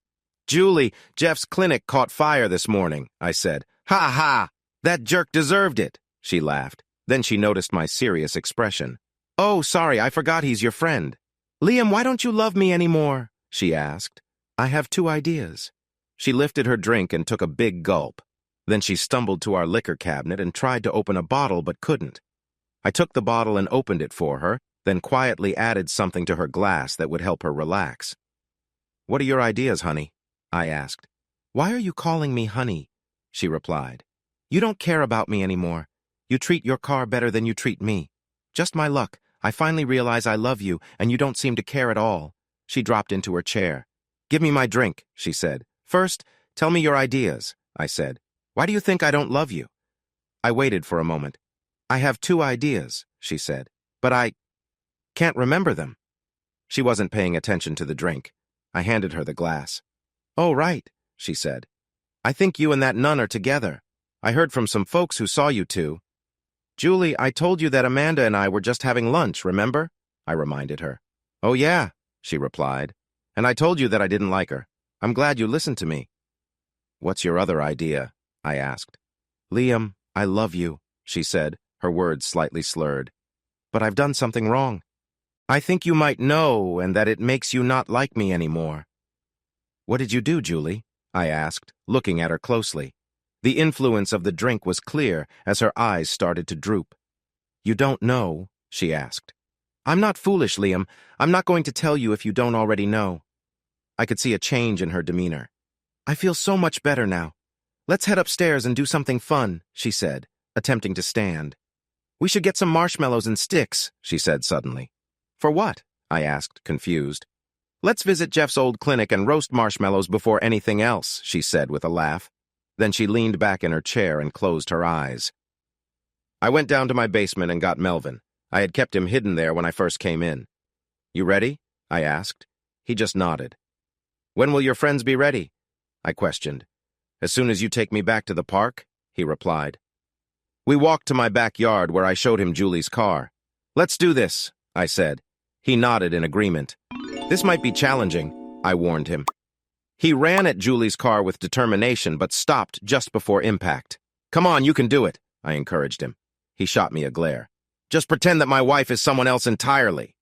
A: "Julie, Jeff's clinic caught fire this morning," I said. "Ha ha! That jerk deserved it," she laughed. Then she noticed my serious expression. "Oh, sorry, I forgot he's your friend." "Liam, why don't you love me anymore?" she asked. "I have 2 ideas." She lifted her drink and took a big gulp. Then she stumbled to our liquor cabinet and tried to open a bottle but couldn't. I took the bottle and opened it for her, then quietly added something to her glass that would help her relax. "What are your ideas, honey?" I asked. "Why are you calling me honey?" she replied. "You don't care about me anymore. You treat your car better than you treat me. Just my luck. I finally realize I love you, and you don't seem to care at all." She dropped into her chair. "Give me my drink," she said. "First, tell me your ideas," I said. "Why do you think I don't love you?" I waited for a moment. "I have 2 ideas," she said, "but I can't remember them." She wasn't paying attention to the drink. I handed her the glass. "Oh, right," she said. "I think you and that nun are together. I heard from some folks who saw you two." "Julie, I told you that Amanda and I were just having lunch, remember?" I reminded her. "Oh, yeah," she replied. "And I told you that I didn't like her. I'm glad you listened to me." "What's your other idea?" I asked. "Liam, I love you," she said, her words slightly slurred. "But I've done something wrong. I think you might know, and that it makes you not like me anymore." "What did you do, Julie?" I asked, looking at her closely. The influence of the drink was clear as her eyes started to droop. "You don't know?" she asked. "I'm not foolish, Liam. I'm not going to tell you if you don't already know." I could see a change in her demeanor. "I feel so much better now. Let's head upstairs and do something fun," she said, attempting to stand. "We should get some marshmallows and sticks," she said suddenly. "For what?" I asked, confused. "Let's visit Jeff's old clinic and roast marshmallows before anything else," she said with a laugh. Then she leaned back in her chair and closed her eyes. I went down to my basement and got Melvin. I had kept him hidden there when I first came in. "You ready?" I asked. He just nodded. "When will your friends be ready?" I questioned. "As soon as you take me back to the park," he replied. We walked to my backyard where I showed him Julie's car. "Let's do this," I said. He nodded in agreement. "This might be challenging," I warned him. He ran at Julie's car with determination but stopped just before impact. "Come on, you can do it," I encouraged him. He shot me a glare. "Just pretend that my wife is someone else entirely."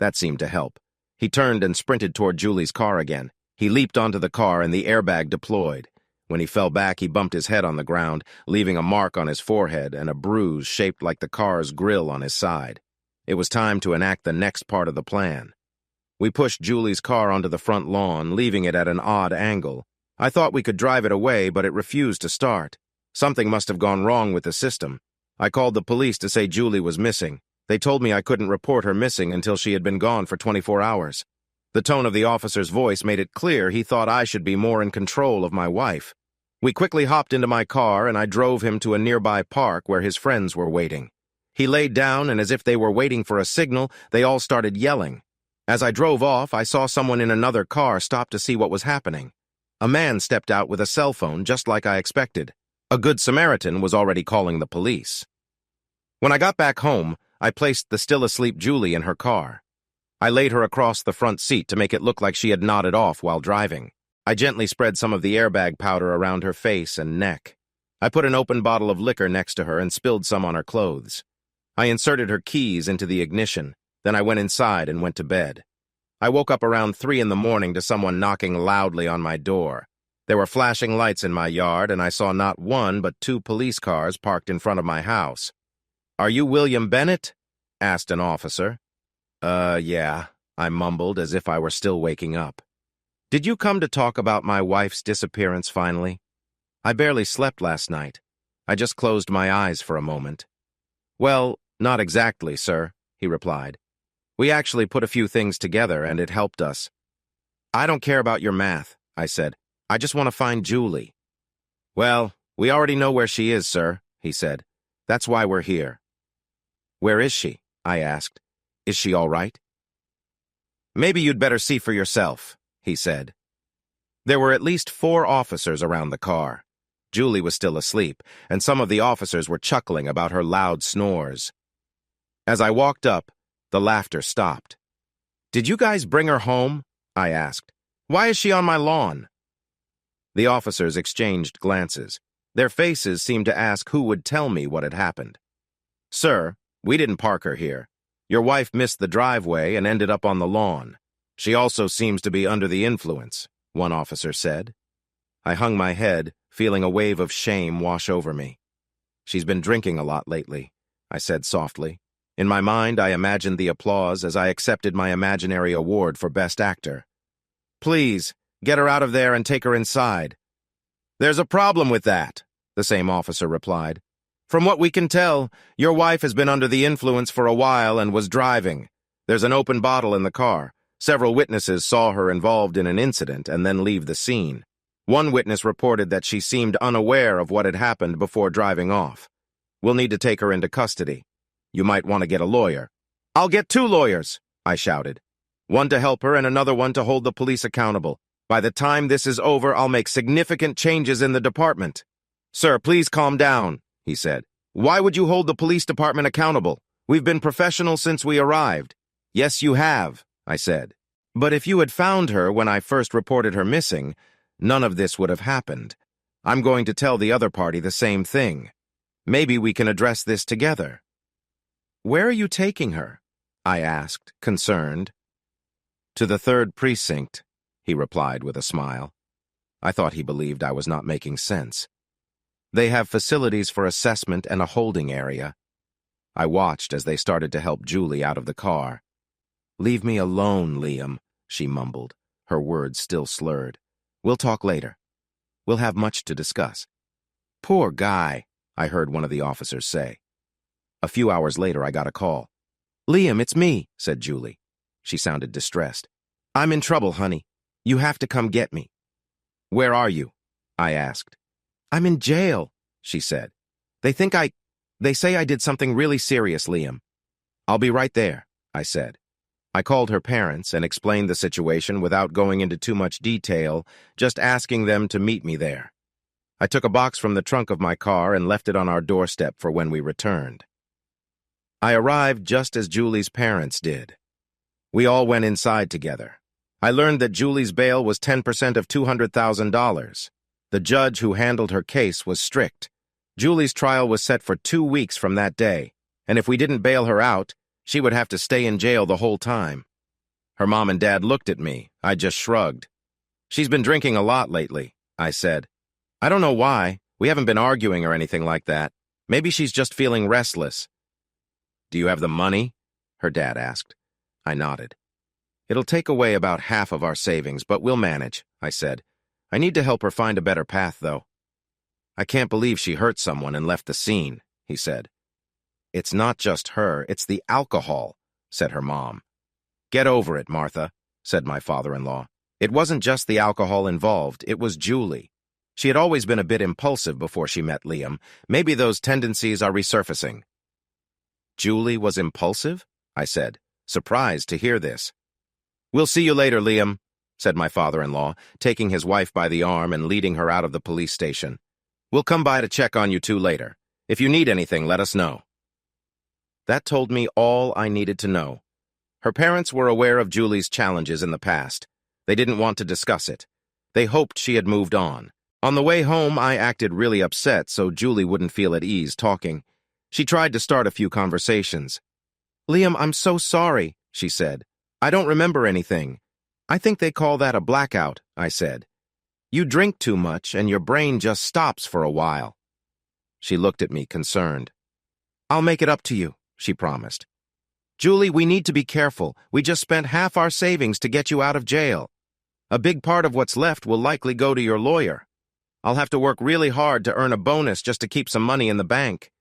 A: That seemed to help. He turned and sprinted toward Julie's car again. He leaped onto the car and the airbag deployed. When he fell back, he bumped his head on the ground, leaving a mark on his forehead and a bruise shaped like the car's grill on his side. It was time to enact the next part of the plan. We pushed Julie's car onto the front lawn, leaving it at an odd angle. I thought we could drive it away, but it refused to start. Something must have gone wrong with the system. I called the police to say Julie was missing. They told me I couldn't report her missing until she had been gone for 24 hours. The tone of the officer's voice made it clear he thought I should be more in control of my wife. We quickly hopped into my car, and I drove him to a nearby park where his friends were waiting. He laid down, and as if they were waiting for a signal, they all started yelling. As I drove off, I saw someone in another car stop to see what was happening. A man stepped out with a cell phone, just like I expected. A good Samaritan was already calling the police. When I got back home, I placed the still-asleep Julie in her car. I laid her across the front seat to make it look like she had nodded off while driving. I gently spread some of the airbag powder around her face and neck. I put an open bottle of liquor next to her and spilled some on her clothes. I inserted her keys into the ignition. Then I went inside and went to bed. I woke up around 3 in the morning to someone knocking loudly on my door. There were flashing lights in my yard, and I saw not one but 2 police cars parked in front of my house. "Are you William Bennett?" asked an officer. Yeah," I mumbled as if I were still waking up. "Did you come to talk about my wife's disappearance finally? I barely slept last night. I just closed my eyes for a moment." "Well, not exactly, sir," he replied. "We actually put a few things together, and it helped us." "I don't care about your math," I said. "I just want to find Julie." "Well, we already know where she is, sir," he said. "That's why we're here." "Where is she?" I asked. "Is she all right?" "Maybe you'd better see for yourself," he said. There were at least 4 officers around the car. Julie was still asleep, and some of the officers were chuckling about her loud snores. As I walked up, the laughter stopped. "Did you guys bring her home?" I asked. "Why is she on my lawn?" The officers exchanged glances. Their faces seemed to ask who would tell me what had happened. "Sir, we didn't park her here. Your wife missed the driveway and ended up on the lawn. She also seems to be under the influence," one officer said. I hung my head, feeling a wave of shame wash over me. "She's been drinking a lot lately," I said softly. In my mind, I imagined the applause as I accepted my imaginary award for Best Actor. "Please, get her out of there and take her inside." "There's a problem with that," the same officer replied. "From what we can tell, your wife has been under the influence for a while and was driving. There's an open bottle in the car. Several witnesses saw her involved in an incident and then leave the scene. One witness reported that she seemed unaware of what had happened before driving off. We'll need to take her into custody. You might want to get a lawyer." "I'll get 2 lawyers," I shouted. "One to help her and another one to hold the police accountable. By the time this is over, I'll make significant changes in the department." "Sir, please calm down," he said. "Why would you hold the police department accountable? We've been professional since we arrived." "Yes, you have," I said. "But if you had found her when I first reported her missing, none of this would have happened. I'm going to tell the other party the same thing. Maybe we can address this together." "Where are you taking her?" I asked, concerned. "To the 3rd precinct," he replied with a smile. I thought he believed I was not making sense. "They have facilities for assessment and a holding area." I watched as they started to help Julie out of the car. "Leave me alone, Liam," she mumbled, her words still slurred. "We'll talk later. We'll have much to discuss." "Poor guy," I heard one of the officers say. A few hours later, I got a call. "Liam, it's me," said Julie. She sounded distressed. "I'm in trouble, honey. You have to come get me." "Where are you?" I asked. "I'm in jail," she said. They say I did something really serious, Liam." "I'll be right there," I said. I called her parents and explained the situation without going into too much detail, just asking them to meet me there. I took a box from the trunk of my car and left it on our doorstep for when we returned. I arrived just as Julie's parents did. We all went inside together. I learned that Julie's bail was 10% of $200,000. The judge who handled her case was strict. Julie's trial was set for 2 weeks from that day, and if we didn't bail her out, she would have to stay in jail the whole time. Her mom and dad looked at me. I just shrugged. "She's been drinking a lot lately," I said. "I don't know why. We haven't been arguing or anything like that. Maybe she's just feeling restless." "Do you have the money?" her dad asked. I nodded. "It'll take away about half of our savings, but we'll manage," I said. "I need to help her find a better path, though." "I can't believe she hurt someone and left the scene," he said. "It's not just her, it's the alcohol," said her mom. "Get over it, Martha," said my father-in-law. "It wasn't just the alcohol involved, it was Julie. She had always been a bit impulsive before she met Liam. Maybe those tendencies are resurfacing." "Julie was impulsive?" I said, surprised to hear this. "We'll see you later, Liam," said my father-in-law, taking his wife by the arm and leading her out of the police station. "We'll come by to check on you two later. If you need anything, let us know." That told me all I needed to know. Her parents were aware of Julie's challenges in the past. They didn't want to discuss it. They hoped she had moved on. On the way home, I acted really upset so Julie wouldn't feel at ease talking. She tried to start a few conversations. Liam, I'm so sorry, she said. I don't remember anything. I think they call that a blackout, I said. You drink too much and your brain just stops for a while. She looked at me concerned. I'll make it up to you, she promised. Julie, we need to be careful. We just spent half our savings to get you out of jail. A big part of what's left will likely go to your lawyer. I'll have to work really hard to earn a bonus just to keep some money in the bank.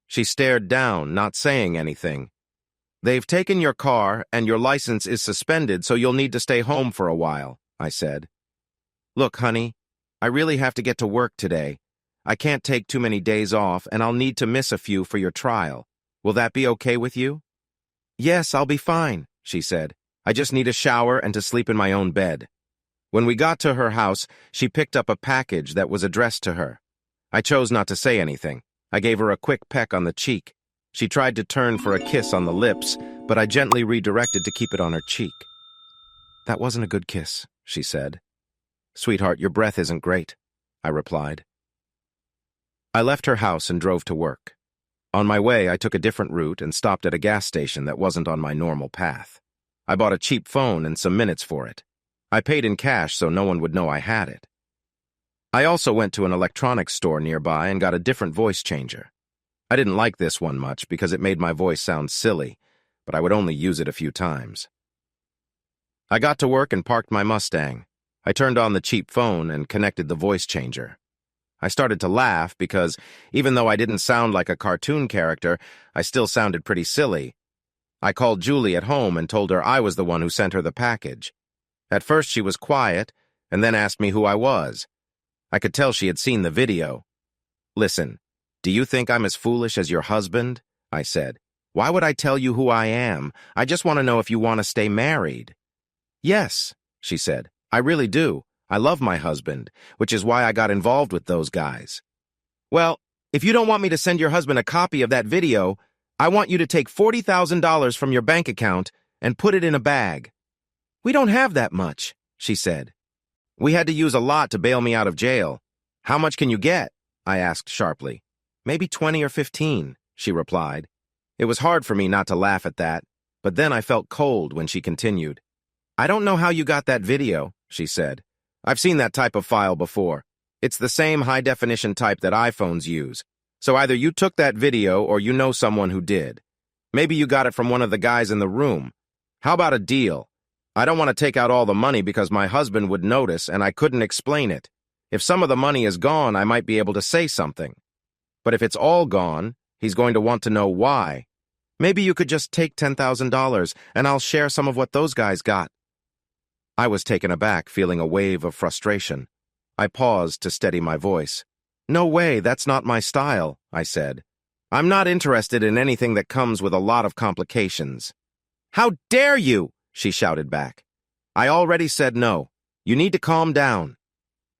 A: She stared down, not saying anything. They've taken your car and your license is suspended, so you'll need to stay home for a while, I said. Look, honey, I really have to get to work today. I can't take too many days off, and I'll need to miss a few for your trial. Will that be okay with you? Yes, I'll be fine, she said. I just need a shower and to sleep in my own bed. When we got to her house, she picked up a package that was addressed to her. I chose not to say anything. I gave her a quick peck on the cheek. She tried to turn for a kiss on the lips, but I gently redirected to keep it on her cheek. That wasn't a good kiss, she said. Sweetheart, your breath isn't great, I replied. I left her house and drove to work. On my way, I took a different route and stopped at a gas station that wasn't on my normal path. I bought a cheap phone and some minutes for it. I paid in cash so no one would know I had it. I also went to an electronics store nearby and got a different voice changer. I didn't like this one much because it made my voice sound silly, but I would only use it a few times. I got to work and parked my Mustang. I turned on the cheap phone and connected the voice changer. I started to laugh because, even though I didn't sound like a cartoon character, I still sounded pretty silly. I called Julie at home and told her I was the one who sent her the package. At first she was quiet, and then asked me who I was. I could tell she had seen the video. Listen, do you think I'm as foolish as your husband? I said. Why would I tell you who I am? I just want to know if you want to stay married. Yes, she said. I really do. I love my husband, which is why I got involved with those guys. Well, if you don't want me to send your husband a copy of that video, I want you to take $40,000 from your bank account and put it in a bag. We don't have that much, she said. We had to use a lot to bail me out of jail. How much can you get? I asked sharply. Maybe 20 or 15, she replied. It was hard for me not to laugh at that, but then I felt cold when she continued. I don't know how you got that video, she said. I've seen that type of file before. It's the same high-definition type that iPhones use. So either you took that video or you know someone who did. Maybe you got it from one of the guys in the room. How about a deal? I don't want to take out all the money because my husband would notice and I couldn't explain it. If some of the money is gone, I might be able to say something. But if it's all gone, he's going to want to know why. Maybe you could just take $10,000 and I'll share some of what those guys got. I was taken aback, feeling a wave of frustration. I paused to steady my voice. No way, that's not my style, I said. I'm not interested in anything that comes with a lot of complications. How dare you? She shouted back. I already said no. You need to calm down.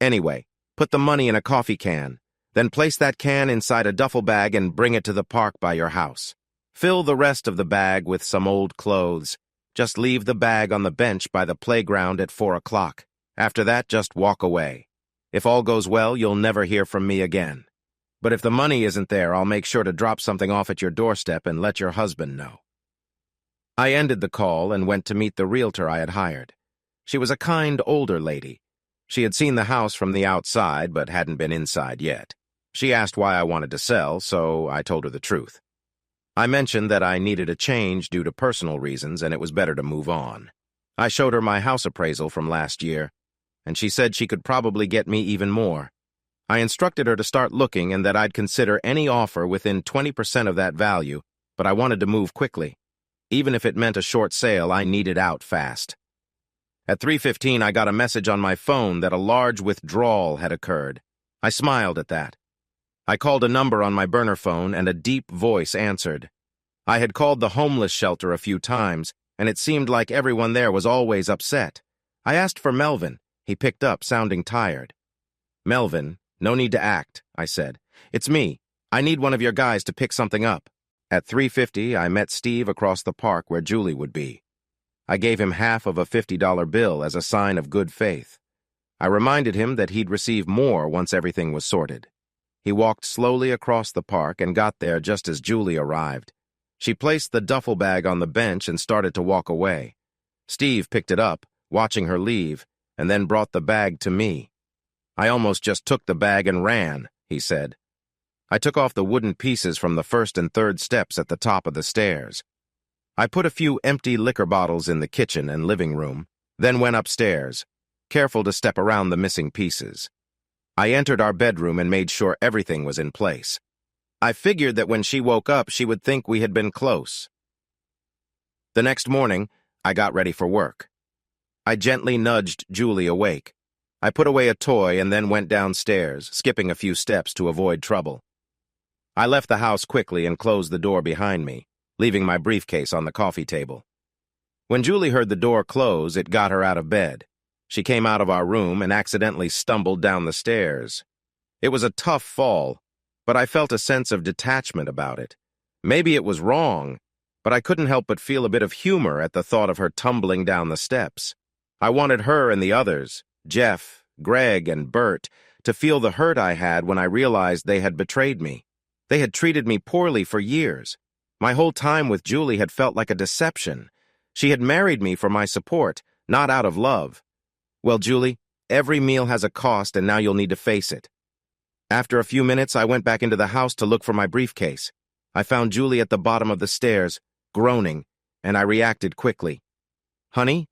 A: Anyway, put the money in a coffee can. Then place that can inside a duffel bag and bring it to the park by your house. Fill the rest of the bag with some old clothes. Just leave the bag on the bench by the playground at 4 o'clock. After that, just walk away. If all goes well, you'll never hear from me again. But if the money isn't there, I'll make sure to drop something off at your doorstep and let your husband know. I ended the call and went to meet the realtor I had hired. She was a kind, older lady. She had seen the house from the outside, but hadn't been inside yet. She asked why I wanted to sell, so I told her the truth. I mentioned that I needed a change due to personal reasons and it was better to move on. I showed her my house appraisal from last year, and she said she could probably get me even more. I instructed her to start looking and that I'd consider any offer within 20% of that value, but I wanted to move quickly. Even if it meant a short sale, I needed out fast. At 3:15, I got a message on my phone that a large withdrawal had occurred. I smiled at that. I called a number on my burner phone and a deep voice answered. I had called the homeless shelter a few times, and it seemed like everyone there was always upset. I asked for Melvin. He picked up, sounding tired. Melvin, no need to act, I said. It's me. I need one of your guys to pick something up. At 3:50, I met Steve across the park where Julie would be. I gave him half of a $50 bill as a sign of good faith. I reminded him that he'd receive more once everything was sorted. He walked slowly across the park and got there just as Julie arrived. She placed the duffel bag on the bench and started to walk away. Steve picked it up, watching her leave, and then brought the bag to me. "I almost just took the bag and ran," he said. I took off the wooden pieces from the first and third steps at the top of the stairs. I put a few empty liquor bottles in the kitchen and living room, then went upstairs, careful to step around the missing pieces. I entered our bedroom and made sure everything was in place. I figured that when she woke up, she would think we had been close. The next morning, I got ready for work. I gently nudged Julie awake. I put away a toy and then went downstairs, skipping a few steps to avoid trouble. I left the house quickly and closed the door behind me, leaving my briefcase on the coffee table. When Julie heard the door close, it got her out of bed. She came out of our room and accidentally stumbled down the stairs. It was a tough fall, but I felt a sense of detachment about it. Maybe it was wrong, but I couldn't help but feel a bit of humor at the thought of her tumbling down the steps. I wanted her and the others, Jeff, Greg, and Bert, to feel the hurt I had when I realized they had betrayed me. They had treated me poorly for years. My whole time with Julie had felt like a deception. She had married me for my support, not out of love. "Well, Julie, every meal has a cost, and now you'll need to face it." After a few minutes, I went back into the house to look for my briefcase. I found Julie at the bottom of the stairs, groaning, and I reacted quickly. "Honey,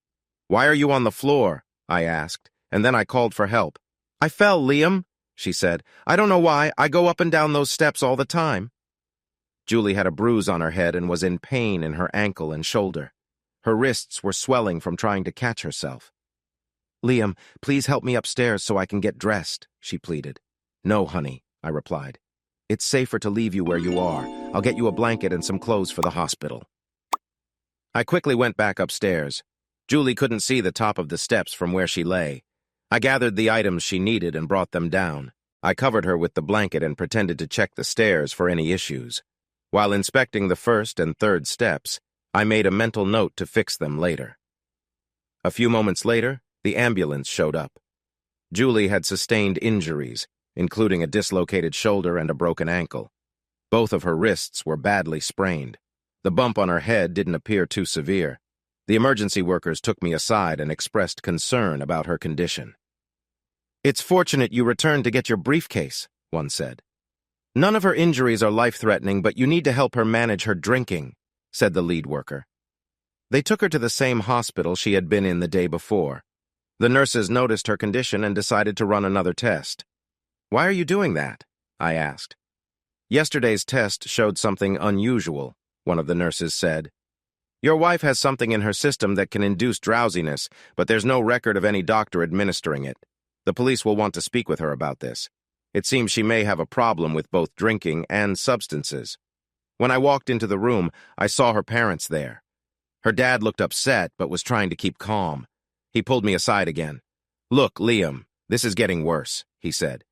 A: why are you on the floor?" I asked, and then I called for help. "I fell, Liam," she said. "I don't know why. I go up and down those steps all the time." Julie had a bruise on her head and was in pain in her ankle and shoulder. Her wrists were swelling from trying to catch herself. "Liam, please help me upstairs so I can get dressed," she pleaded. "No, honey," I replied. "It's safer to leave you where you are. I'll get you a blanket and some clothes for the hospital." I quickly went back upstairs. Julie couldn't see the top of the steps from where she lay. I gathered the items she needed and brought them down. I covered her with the blanket and pretended to check the stairs for any issues. While inspecting the first and third steps, I made a mental note to fix them later. A few moments later, the ambulance showed up. Julie had sustained injuries, including a dislocated shoulder and a broken ankle. Both of her wrists were badly sprained. The bump on her head didn't appear too severe. The emergency workers took me aside and expressed concern about her condition. "It's fortunate you returned to get your briefcase," one said. "None of her injuries are life-threatening, but you need to help her manage her drinking," said the lead worker. They took her to the same hospital she had been in the day before. The nurses noticed her condition and decided to run another test. "Why are you doing that?" I asked. "Yesterday's test showed something unusual," one of the nurses said. "Your wife has something in her system that can induce drowsiness, but there's no record of any doctor administering it. The police will want to speak with her about this. It seems she may have a problem with both drinking and substances." When I walked into the room, I saw her parents there. Her dad looked upset but was trying to keep calm. He pulled me aside again. "Look, Liam, this is getting worse," he said.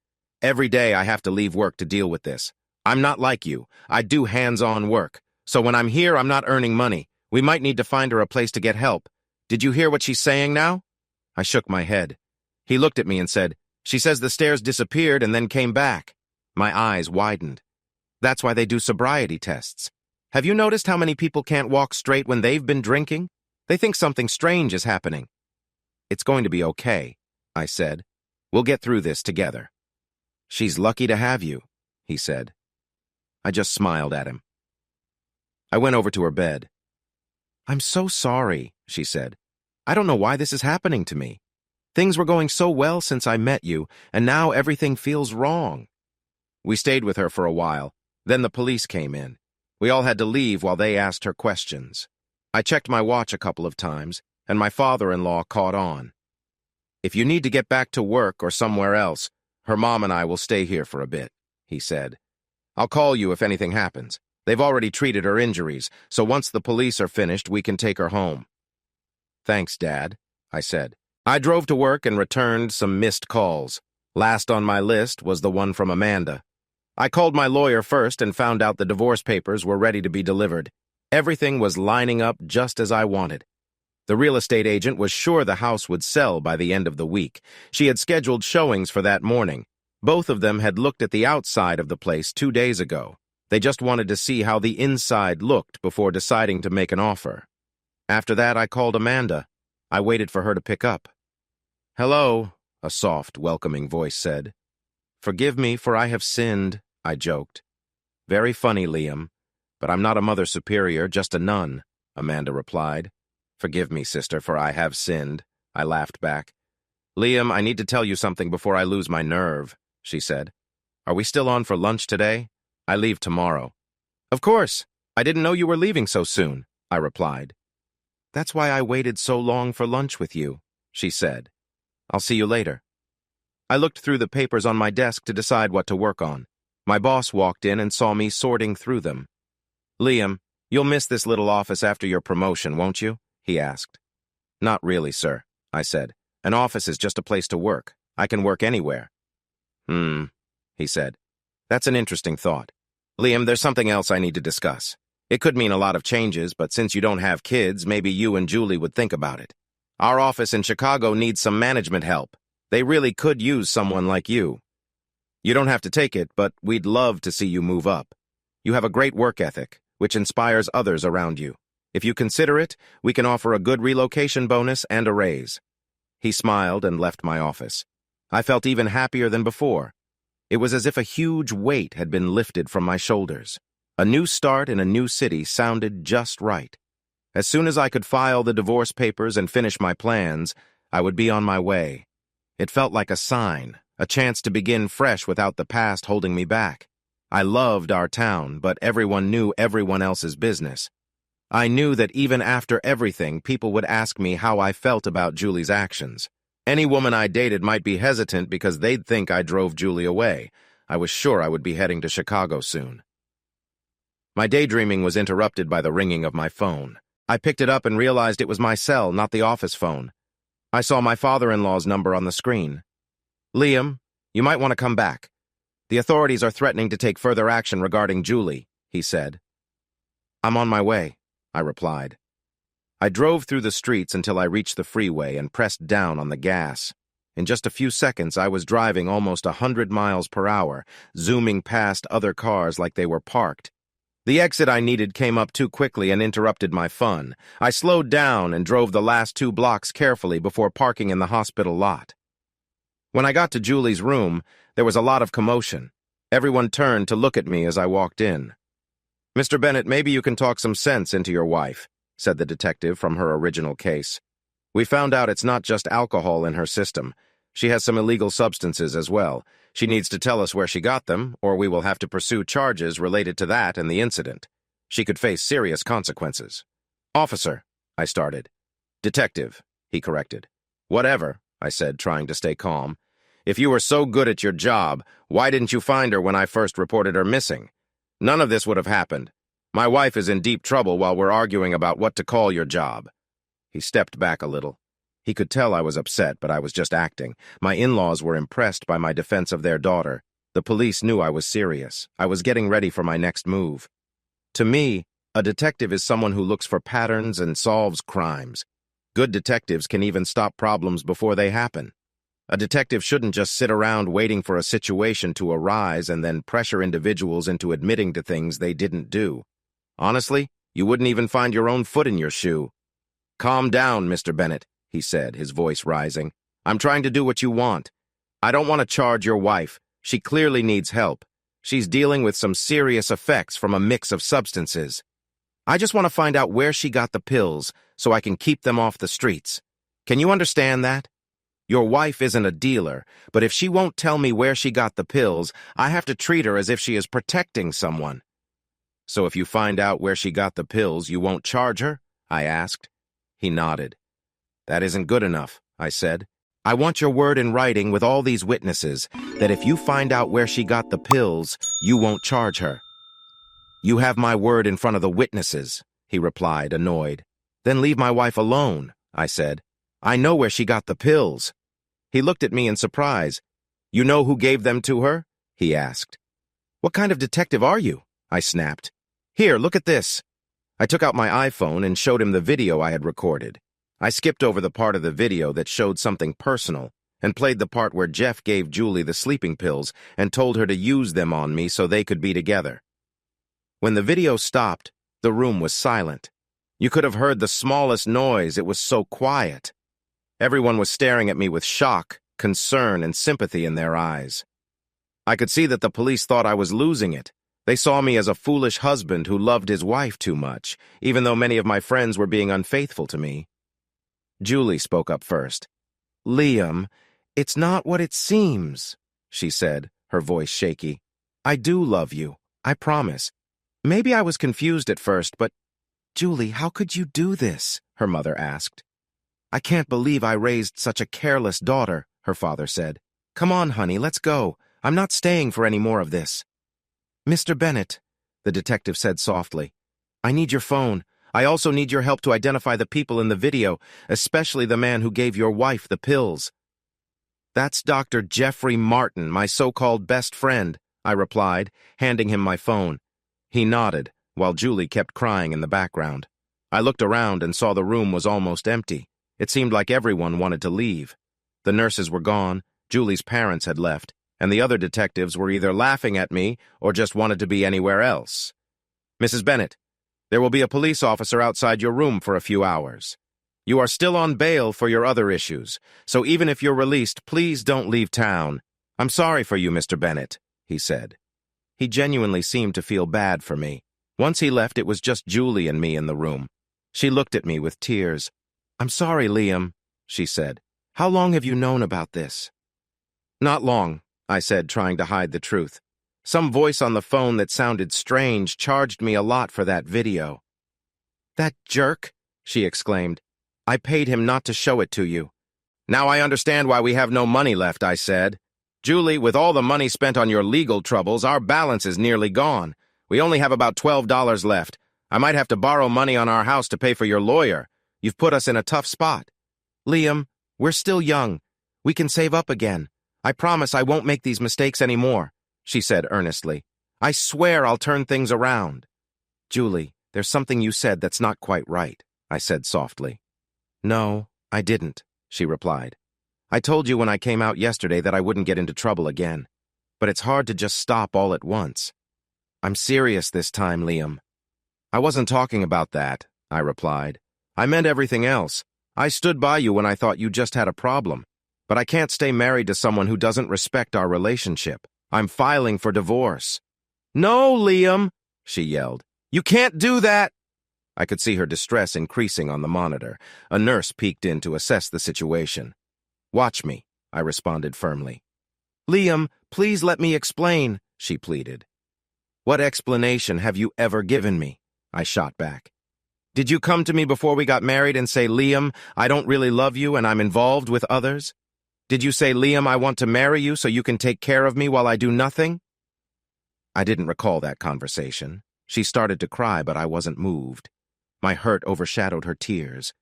A: "Every day I have to leave work to deal with this. I'm not like you. I do hands-on work. So when I'm here, I'm not earning money. We might need to find her a place to get help. Did you hear what she's saying now?" I shook my head. He looked at me and said, "She says the stairs disappeared and then came back." My eyes widened. "That's why they do sobriety tests. Have you noticed how many people can't walk straight when they've been drinking? They think something strange is happening." "It's going to be okay," I said. "We'll get through this together." "She's lucky to have you," he said. I just smiled at him. I went over to her bed. "I'm so sorry," she said. "I don't know why this is happening to me. Things were going so well since I met you, and now everything feels wrong." We stayed with her for a while. Then the police came in. We all had to leave while they asked her questions. I checked my watch a couple of times, and my father-in-law caught on. "If you need to get back to work or somewhere else, her mom and I will stay here for a bit," he said. "I'll call you if anything happens. They've already treated her injuries, so once the police are finished, we can take her home." "Thanks, Dad," I said. I drove to work and returned some missed calls. Last on my list was the one from Amanda. I called my lawyer first and found out the divorce papers were ready to be delivered. Everything was lining up just as I wanted. The real estate agent was sure the house would sell by the end of the week. She had scheduled showings for that morning. Both of them had looked at the outside of the place 2 days ago. They just wanted to see how the inside looked before deciding to make an offer. After that, I called Amanda. I waited for her to pick up. "Hello," a soft, welcoming voice said. "Forgive me, for I have sinned," I joked. "Very funny, Liam, but I'm not a mother superior, just a nun," Amanda replied. "Forgive me, sister, for I have sinned," I laughed back. "Liam, I need to tell you something before I lose my nerve," she said. "Are we still on for lunch today? I leave tomorrow." "Of course. I didn't know you were leaving so soon," I replied. "That's why I waited so long for lunch with you," she said. "I'll see you later." I looked through the papers on my desk to decide what to work on. My boss walked in and saw me sorting through them. "Liam, you'll miss this little office after your promotion, won't you?" he asked. "Not really, sir," I said. "An office is just a place to work. I can work anywhere." He said. "That's an interesting thought. Liam, there's something else I need to discuss. It could mean a lot of changes, but since you don't have kids, maybe you and Julie would think about it. Our office in Chicago needs some management help. They really could use someone like you. You don't have to take it, but we'd love to see you move up. You have a great work ethic, which inspires others around you. If you consider it, we can offer a good relocation bonus and a raise." He smiled and left my office. I felt even happier than before. It was as if a huge weight had been lifted from my shoulders. A new start in a new city sounded just right. As soon as I could file the divorce papers and finish my plans, I would be on my way. It felt like a sign, a chance to begin fresh without the past holding me back. I loved our town, but everyone knew everyone else's business. I knew that even after everything, people would ask me how I felt about Julie's actions. Any woman I dated might be hesitant because they'd think I drove Julie away. I was sure I would be heading to Chicago soon. My daydreaming was interrupted by the ringing of my phone. I picked it up and realized it was my cell, not the office phone. I saw my father-in-law's number on the screen. "Liam, you might want to come back. The authorities are threatening to take further action regarding Julie," he said. "I'm on my way," I replied. I drove through the streets until I reached the freeway and pressed down on the gas. In just a few seconds, I was driving almost 100 miles per hour, zooming past other cars like they were parked. The exit I needed came up too quickly and interrupted my fun. I slowed down and drove the last 2 blocks carefully before parking in the hospital lot. When I got to Julie's room, there was a lot of commotion. Everyone turned to look at me as I walked in. "Mr. Bennett, maybe you can talk some sense into your wife," said the detective from her original case. "We found out it's not just alcohol in her system. She has some illegal substances as well. She needs to tell us where she got them, or we will have to pursue charges related to that and the incident. She could face serious consequences." "Officer," I started. "Detective," he corrected. "Whatever," I said, trying to stay calm. "If you were so good at your job, why didn't you find her when I first reported her missing? None of this would have happened. My wife is in deep trouble while we're arguing about what to call your job." He stepped back a little. He could tell I was upset, but I was just acting. My in-laws were impressed by my defense of their daughter. The police knew I was serious. I was getting ready for my next move. To me, a detective is someone who looks for patterns and solves crimes. Good detectives can even stop problems before they happen. A detective shouldn't just sit around waiting for a situation to arise and then pressure individuals into admitting to things they didn't do. Honestly, you wouldn't even find your own foot in your shoe. "Calm down, Mr. Bennett," he said, his voice rising. "I'm trying to do what you want. I don't want to charge your wife. She clearly needs help. She's dealing with some serious effects from a mix of substances. I just want to find out where she got the pills so I can keep them off the streets. Can you understand that? Your wife isn't a dealer, but if she won't tell me where she got the pills, I have to treat her as if she is protecting someone." "So if you find out where she got the pills, you won't charge her?" I asked. He nodded. "That isn't good enough," I said. "I want your word in writing with all these witnesses that if you find out where she got the pills, you won't charge her." "You have my word in front of the witnesses," he replied, annoyed. "Then leave my wife alone," I said. "I know where she got the pills." He looked at me in surprise. "You know who gave them to her?" he asked. "What kind of detective are you?" I snapped. "Here, look at this." I took out my iPhone and showed him the video I had recorded. I skipped over the part of the video that showed something personal and played the part where Jeff gave Julie the sleeping pills and told her to use them on me so they could be together. When the video stopped, the room was silent. You could have heard the smallest noise, it was so quiet. Everyone was staring at me with shock, concern, and sympathy in their eyes. I could see that the police thought I was losing it. They saw me as a foolish husband who loved his wife too much, even though many of my friends were being unfaithful to me. Julie spoke up first. "Liam, it's not what it seems," she said, her voice shaky. "I do love you, I promise. Maybe I was confused at first, but—" "Julie, how could you do this?" her mother asked. "I can't believe I raised such a careless daughter," her father said. "Come on, honey, let's go. I'm not staying for any more of this." "Mr. Bennett," the detective said softly, "I need your phone. I also need your help to identify the people in the video, especially the man who gave your wife the pills." "That's Dr. Jeffrey Martin, my so-called best friend," I replied, handing him my phone. He nodded, while Julie kept crying in the background. I looked around and saw the room was almost empty. It seemed like everyone wanted to leave. The nurses were gone, Julie's parents had left, and the other detectives were either laughing at me or just wanted to be anywhere else. "Mrs. Bennett, there will be a police officer outside your room for a few hours. You are still on bail for your other issues, so even if you're released, please don't leave town. I'm sorry for you, Mr. Bennett," he said. He genuinely seemed to feel bad for me. Once he left, it was just Julie and me in the room. She looked at me with tears. "I'm sorry, Liam," she said. "How long have you known about this?" "Not long," I said, trying to hide the truth. "Some voice on the phone that sounded strange charged me a lot for that video." "That jerk," she exclaimed. "I paid him not to show it to you." "Now I understand why we have no money left," I said. "Julie, with all the money spent on your legal troubles, our balance is nearly gone. We only have about $12 left. I might have to borrow money on our house to pay for your lawyer. You've put us in a tough spot." "Liam, we're still young. We can save up again. I promise I won't make these mistakes anymore," she said earnestly. "I swear I'll turn things around." "Julie, there's something you said that's not quite right," I said softly. "No, I didn't," she replied. "I told you when I came out yesterday that I wouldn't get into trouble again. But it's hard to just stop all at once. I'm serious this time, Liam." "I wasn't talking about that," I replied. "I meant everything else. I stood by you when I thought you just had a problem. But I can't stay married to someone who doesn't respect our relationship. I'm filing for divorce." "No, Liam," she yelled. "You can't do that." I could see her distress increasing on the monitor. A nurse peeked in to assess the situation. "Watch me," I responded firmly. "Liam, please let me explain," she pleaded. "What explanation have you ever given me?" I shot back. "Did you come to me before we got married and say, 'Liam, I don't really love you and I'm involved with others'? Did you say, 'Liam, I want to marry you so you can take care of me while I do nothing'?" I didn't recall that conversation. She started to cry, but I wasn't moved. My hurt overshadowed her tears.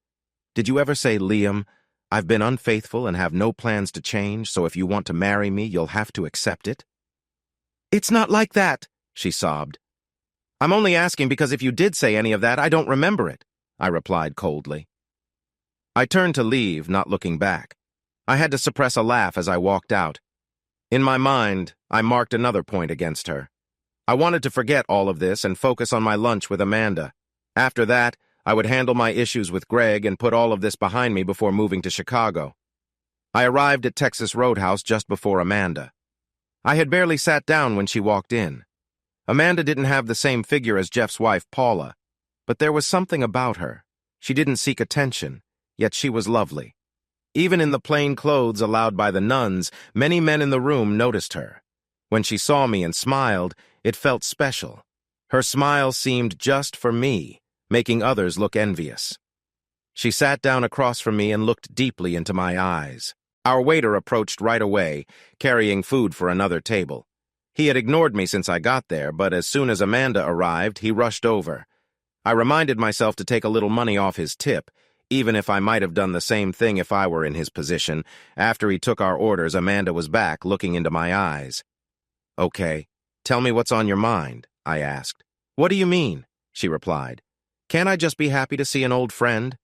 A: "Did you ever say, 'Liam, I've been unfaithful and have no plans to change, so if you want to marry me, you'll have to accept it'?" "It's not like that," she sobbed. "I'm only asking because if you did say any of that, I don't remember it," I replied coldly. I turned to leave, not looking back. I had to suppress a laugh as I walked out. In my mind, I marked another point against her. I wanted to forget all of this and focus on my lunch with Amanda. After that, I would handle my issues with Greg and put all of this behind me before moving to Chicago. I arrived at Texas Roadhouse just before Amanda. I had barely sat down when she walked in. Amanda didn't have the same figure as Jeff's wife, Paula, but there was something about her. She didn't seek attention, yet she was lovely. Even in the plain clothes allowed by the nuns, many men in the room noticed her. When she saw me and smiled, it felt special. Her smile seemed just for me, making others look envious. She sat down across from me and looked deeply into my eyes. Our waiter approached right away, carrying food for another table. He had ignored me since I got there, but as soon as Amanda arrived, he rushed over. I reminded myself to take a little money off his tip, even if I might have done the same thing if I were in his position. After he took our orders, Amanda was back, looking into my eyes. "Okay, tell me what's on your mind," I asked. "What do you mean?" she replied. "Can't I just be happy to see an old friend?"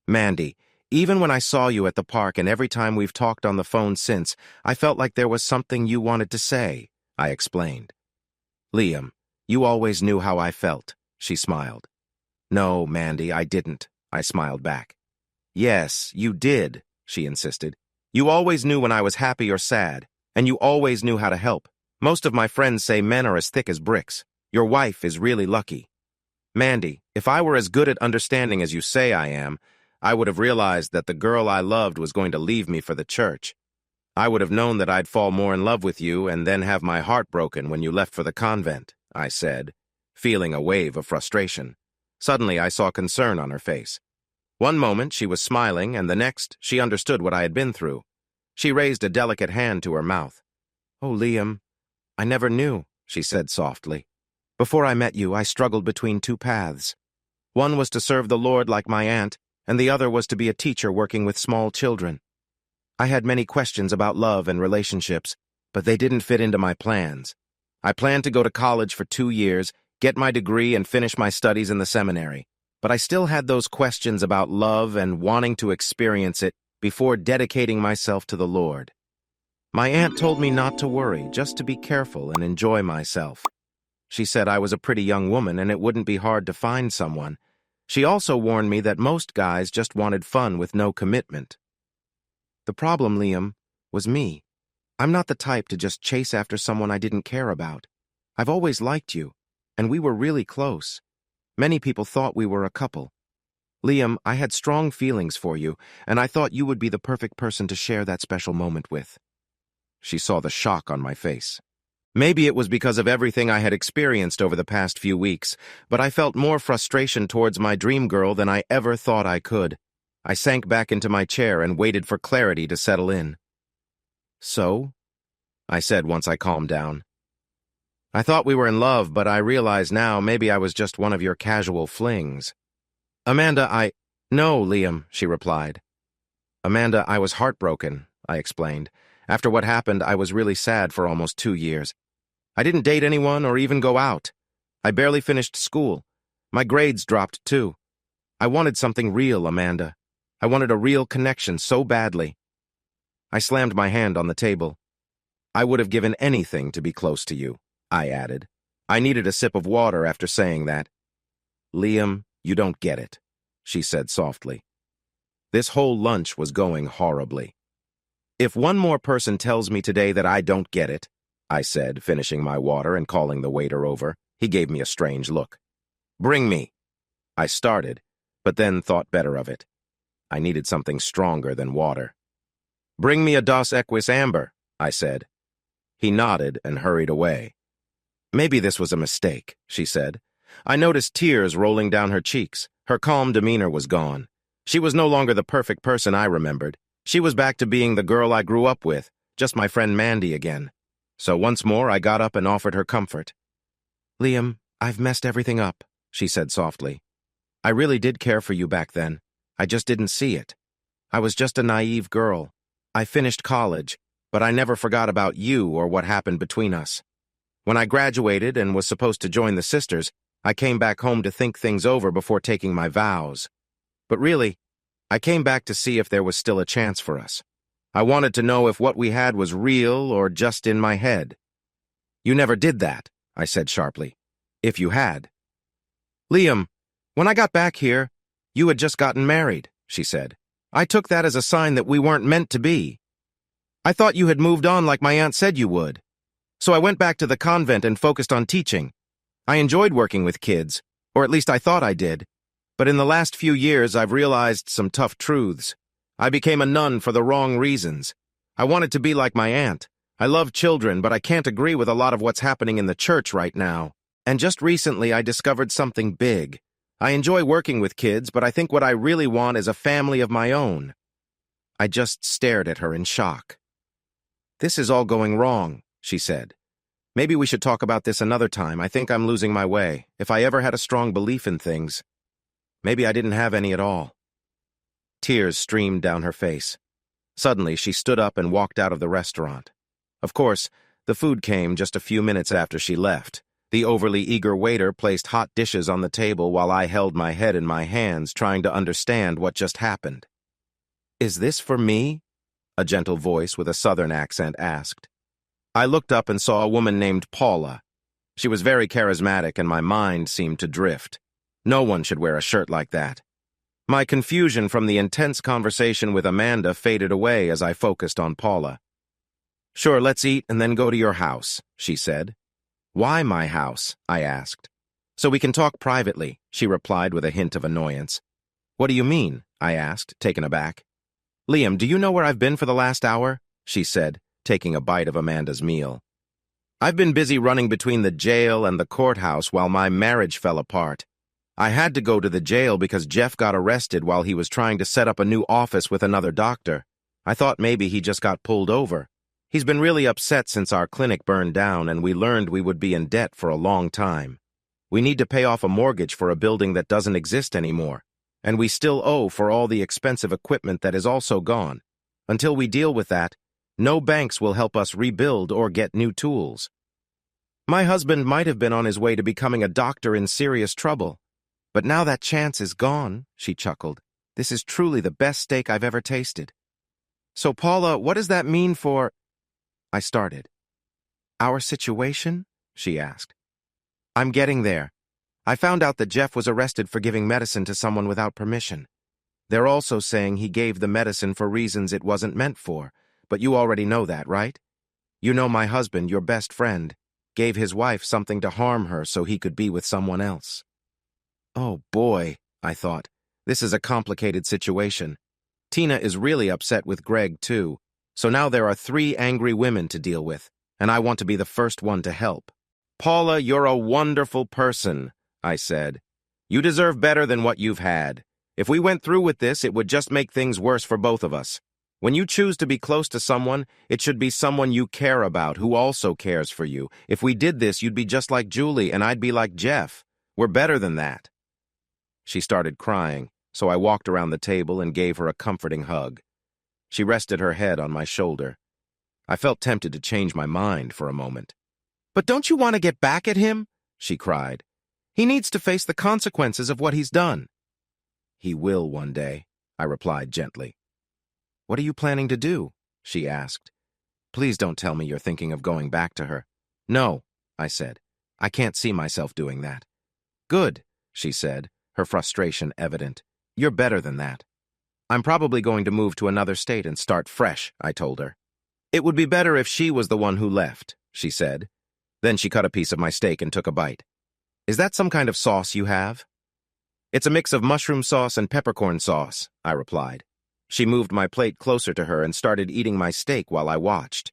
A: "Mandy, even when I saw you at the park and every time we've talked on the phone since, I felt like there was something you wanted to say," I explained. "Liam, You always knew how I felt, she smiled. No, Mandy, I didn't, I smiled back. Yes, you did, she insisted. You always knew when I was happy or sad, and you always knew how to help. Most of my friends say men are as thick as bricks. Your wife is really lucky. Mandy, if I were as good at understanding as you say I am, I would have realized that the girl I loved was going to leave me for the church. I would have known that I'd fall more in love with you and then have my heart broken when you left for the convent, I said, feeling a wave of frustration. Suddenly, I saw concern on her face. One moment, she was smiling, and the next, she understood what I had been through. She raised a delicate hand to her mouth. Oh, Liam, I never knew, she said softly. Before I met you, I struggled between two paths. One was to serve the Lord like my aunt, and the other was to be a teacher working with small children. I had many questions about love and relationships, but they didn't fit into my plans. I planned to go to college for 2 years, get my degree, and finish my studies in the seminary. But I still had those questions about love and wanting to experience it before dedicating myself to the Lord. My aunt told me not to worry, just to be careful and enjoy myself. She said I was a pretty young woman and it wouldn't be hard to find someone. She also warned me that most guys just wanted fun with no commitment. The problem, Liam, was me. I'm not the type to just chase after someone I didn't care about. I've always liked you, and we were really close. Many people thought we were a couple. Liam, I had strong feelings for you, and I thought you would be the perfect person to share that special moment with. She saw the shock on my face. Maybe it was because of everything I had experienced over the past few weeks, but I felt more frustration towards my dream girl than I ever thought I could. I sank back into my chair and waited for clarity to settle in. So? I said once I calmed down. I thought we were in love, but I realize now maybe I was just one of your casual flings. Amanda, No, Liam, she replied. Amanda, I was heartbroken, I explained. After what happened, I was really sad for almost 2 years. I didn't date anyone or even go out. I barely finished school. My grades dropped too. I wanted something real, Amanda. I wanted a real connection so badly. I slammed my hand on the table. I would have given anything to be close to you, I added. I needed a sip of water after saying that. Liam, you don't get it, she said softly. This whole lunch was going horribly. If one more person tells me today that I don't get it, I said, finishing my water and calling the waiter over. He gave me a strange look. Bring me. I started, but then thought better of it. I needed something stronger than water. Bring me a Dos Equis Amber, I said. He nodded and hurried away. Maybe this was a mistake, she said. I noticed tears rolling down her cheeks. Her calm demeanor was gone. She was no longer the perfect person I remembered. She was back to being the girl I grew up with, just my friend Mandy again. So once more I got up and offered her comfort. Liam, I've messed everything up, she said softly. I really did care for you back then. I just didn't see it. I was just a naive girl. I finished college, but I never forgot about you or what happened between us. When I graduated and was supposed to join the sisters, I came back home to think things over before taking my vows. But really, I came back to see if there was still a chance for us. I wanted to know if what we had was real or just in my head. You never did that, I said sharply. If you had. Liam, when I got back here, you had just gotten married, she said. I took that as a sign that we weren't meant to be. I thought you had moved on like my aunt said you would. So I went back to the convent and focused on teaching. I enjoyed working with kids, or at least I thought I did. But in the last few years, I've realized some tough truths. I became a nun for the wrong reasons. I wanted to be like my aunt. I love children, but I can't agree with a lot of what's happening in the church right now. And just recently, I discovered something big. I enjoy working with kids, but I think what I really want is a family of my own. I just stared at her in shock. This is all going wrong, she said. Maybe we should talk about this another time. I think I'm losing my way. If I ever had a strong belief in things, maybe I didn't have any at all. Tears streamed down her face. Suddenly, she stood up and walked out of the restaurant. Of course, the food came just a few minutes after she left. The overly eager waiter placed hot dishes on the table while I held my head in my hands, trying to understand what just happened. Is this for me? A gentle voice with a southern accent asked. I looked up and saw a woman named Paula. She was very charismatic and my mind seemed to drift. No one should wear a shirt like that. My confusion from the intense conversation with Amanda faded away as I focused on Paula. "Sure, let's eat and then go to your house," she said. "Why my house?" I asked. "So we can talk privately," she replied with a hint of annoyance. "What do you mean?" I asked, taken aback. "Liam, do you know where I've been for the last hour?" she said, taking a bite of Amanda's meal. "I've been busy running between the jail and the courthouse while my marriage fell apart. I had to go to the jail because Jeff got arrested while he was trying to set up a new office with another doctor. I thought maybe he just got pulled over. He's been really upset since our clinic burned down and we learned we would be in debt for a long time. We need to pay off a mortgage for a building that doesn't exist anymore, and we still owe for all the expensive equipment that is also gone. Until we deal with that, no banks will help us rebuild or get new tools. My husband might have been on his way to becoming a doctor in serious trouble. But now that chance is gone," she chuckled. "This is truly the best steak I've ever tasted." "So, Paula, what does that mean for—" I started. "Our situation?" she asked. "I'm getting there. I found out that Jeff was arrested for giving medicine to someone without permission. They're also saying he gave the medicine for reasons it wasn't meant for, but you already know that, right? You know my husband, your best friend, gave his wife something to harm her so he could be with someone else." Oh boy, I thought. This is a complicated situation. Tina is really upset with Greg, too. So now there are 3 angry women to deal with, and I want to be the first one to help. "Paula, you're a wonderful person," I said. "You deserve better than what you've had. If we went through with this, it would just make things worse for both of us. When you choose to be close to someone, it should be someone you care about, who also cares for you. If we did this, you'd be just like Julie, and I'd be like Jeff. We're better than that." She started crying, so I walked around the table and gave her a comforting hug. She rested her head on my shoulder. I felt tempted to change my mind for a moment. "But don't you want to get back at him?" she cried. "He needs to face the consequences of what he's done." "He will one day," I replied gently. "What are you planning to do?" she asked. "Please don't tell me you're thinking of going back to her." "No," I said. "I can't see myself doing that." "Good," she said, her frustration evident. "You're better than that." "I'm probably going to move to another state and start fresh," I told her. "It would be better if she was the one who left," she said. Then she cut a piece of my steak and took a bite. "Is that some kind of sauce you have?" "It's a mix of mushroom sauce and peppercorn sauce," I replied. She moved my plate closer to her and started eating my steak while I watched.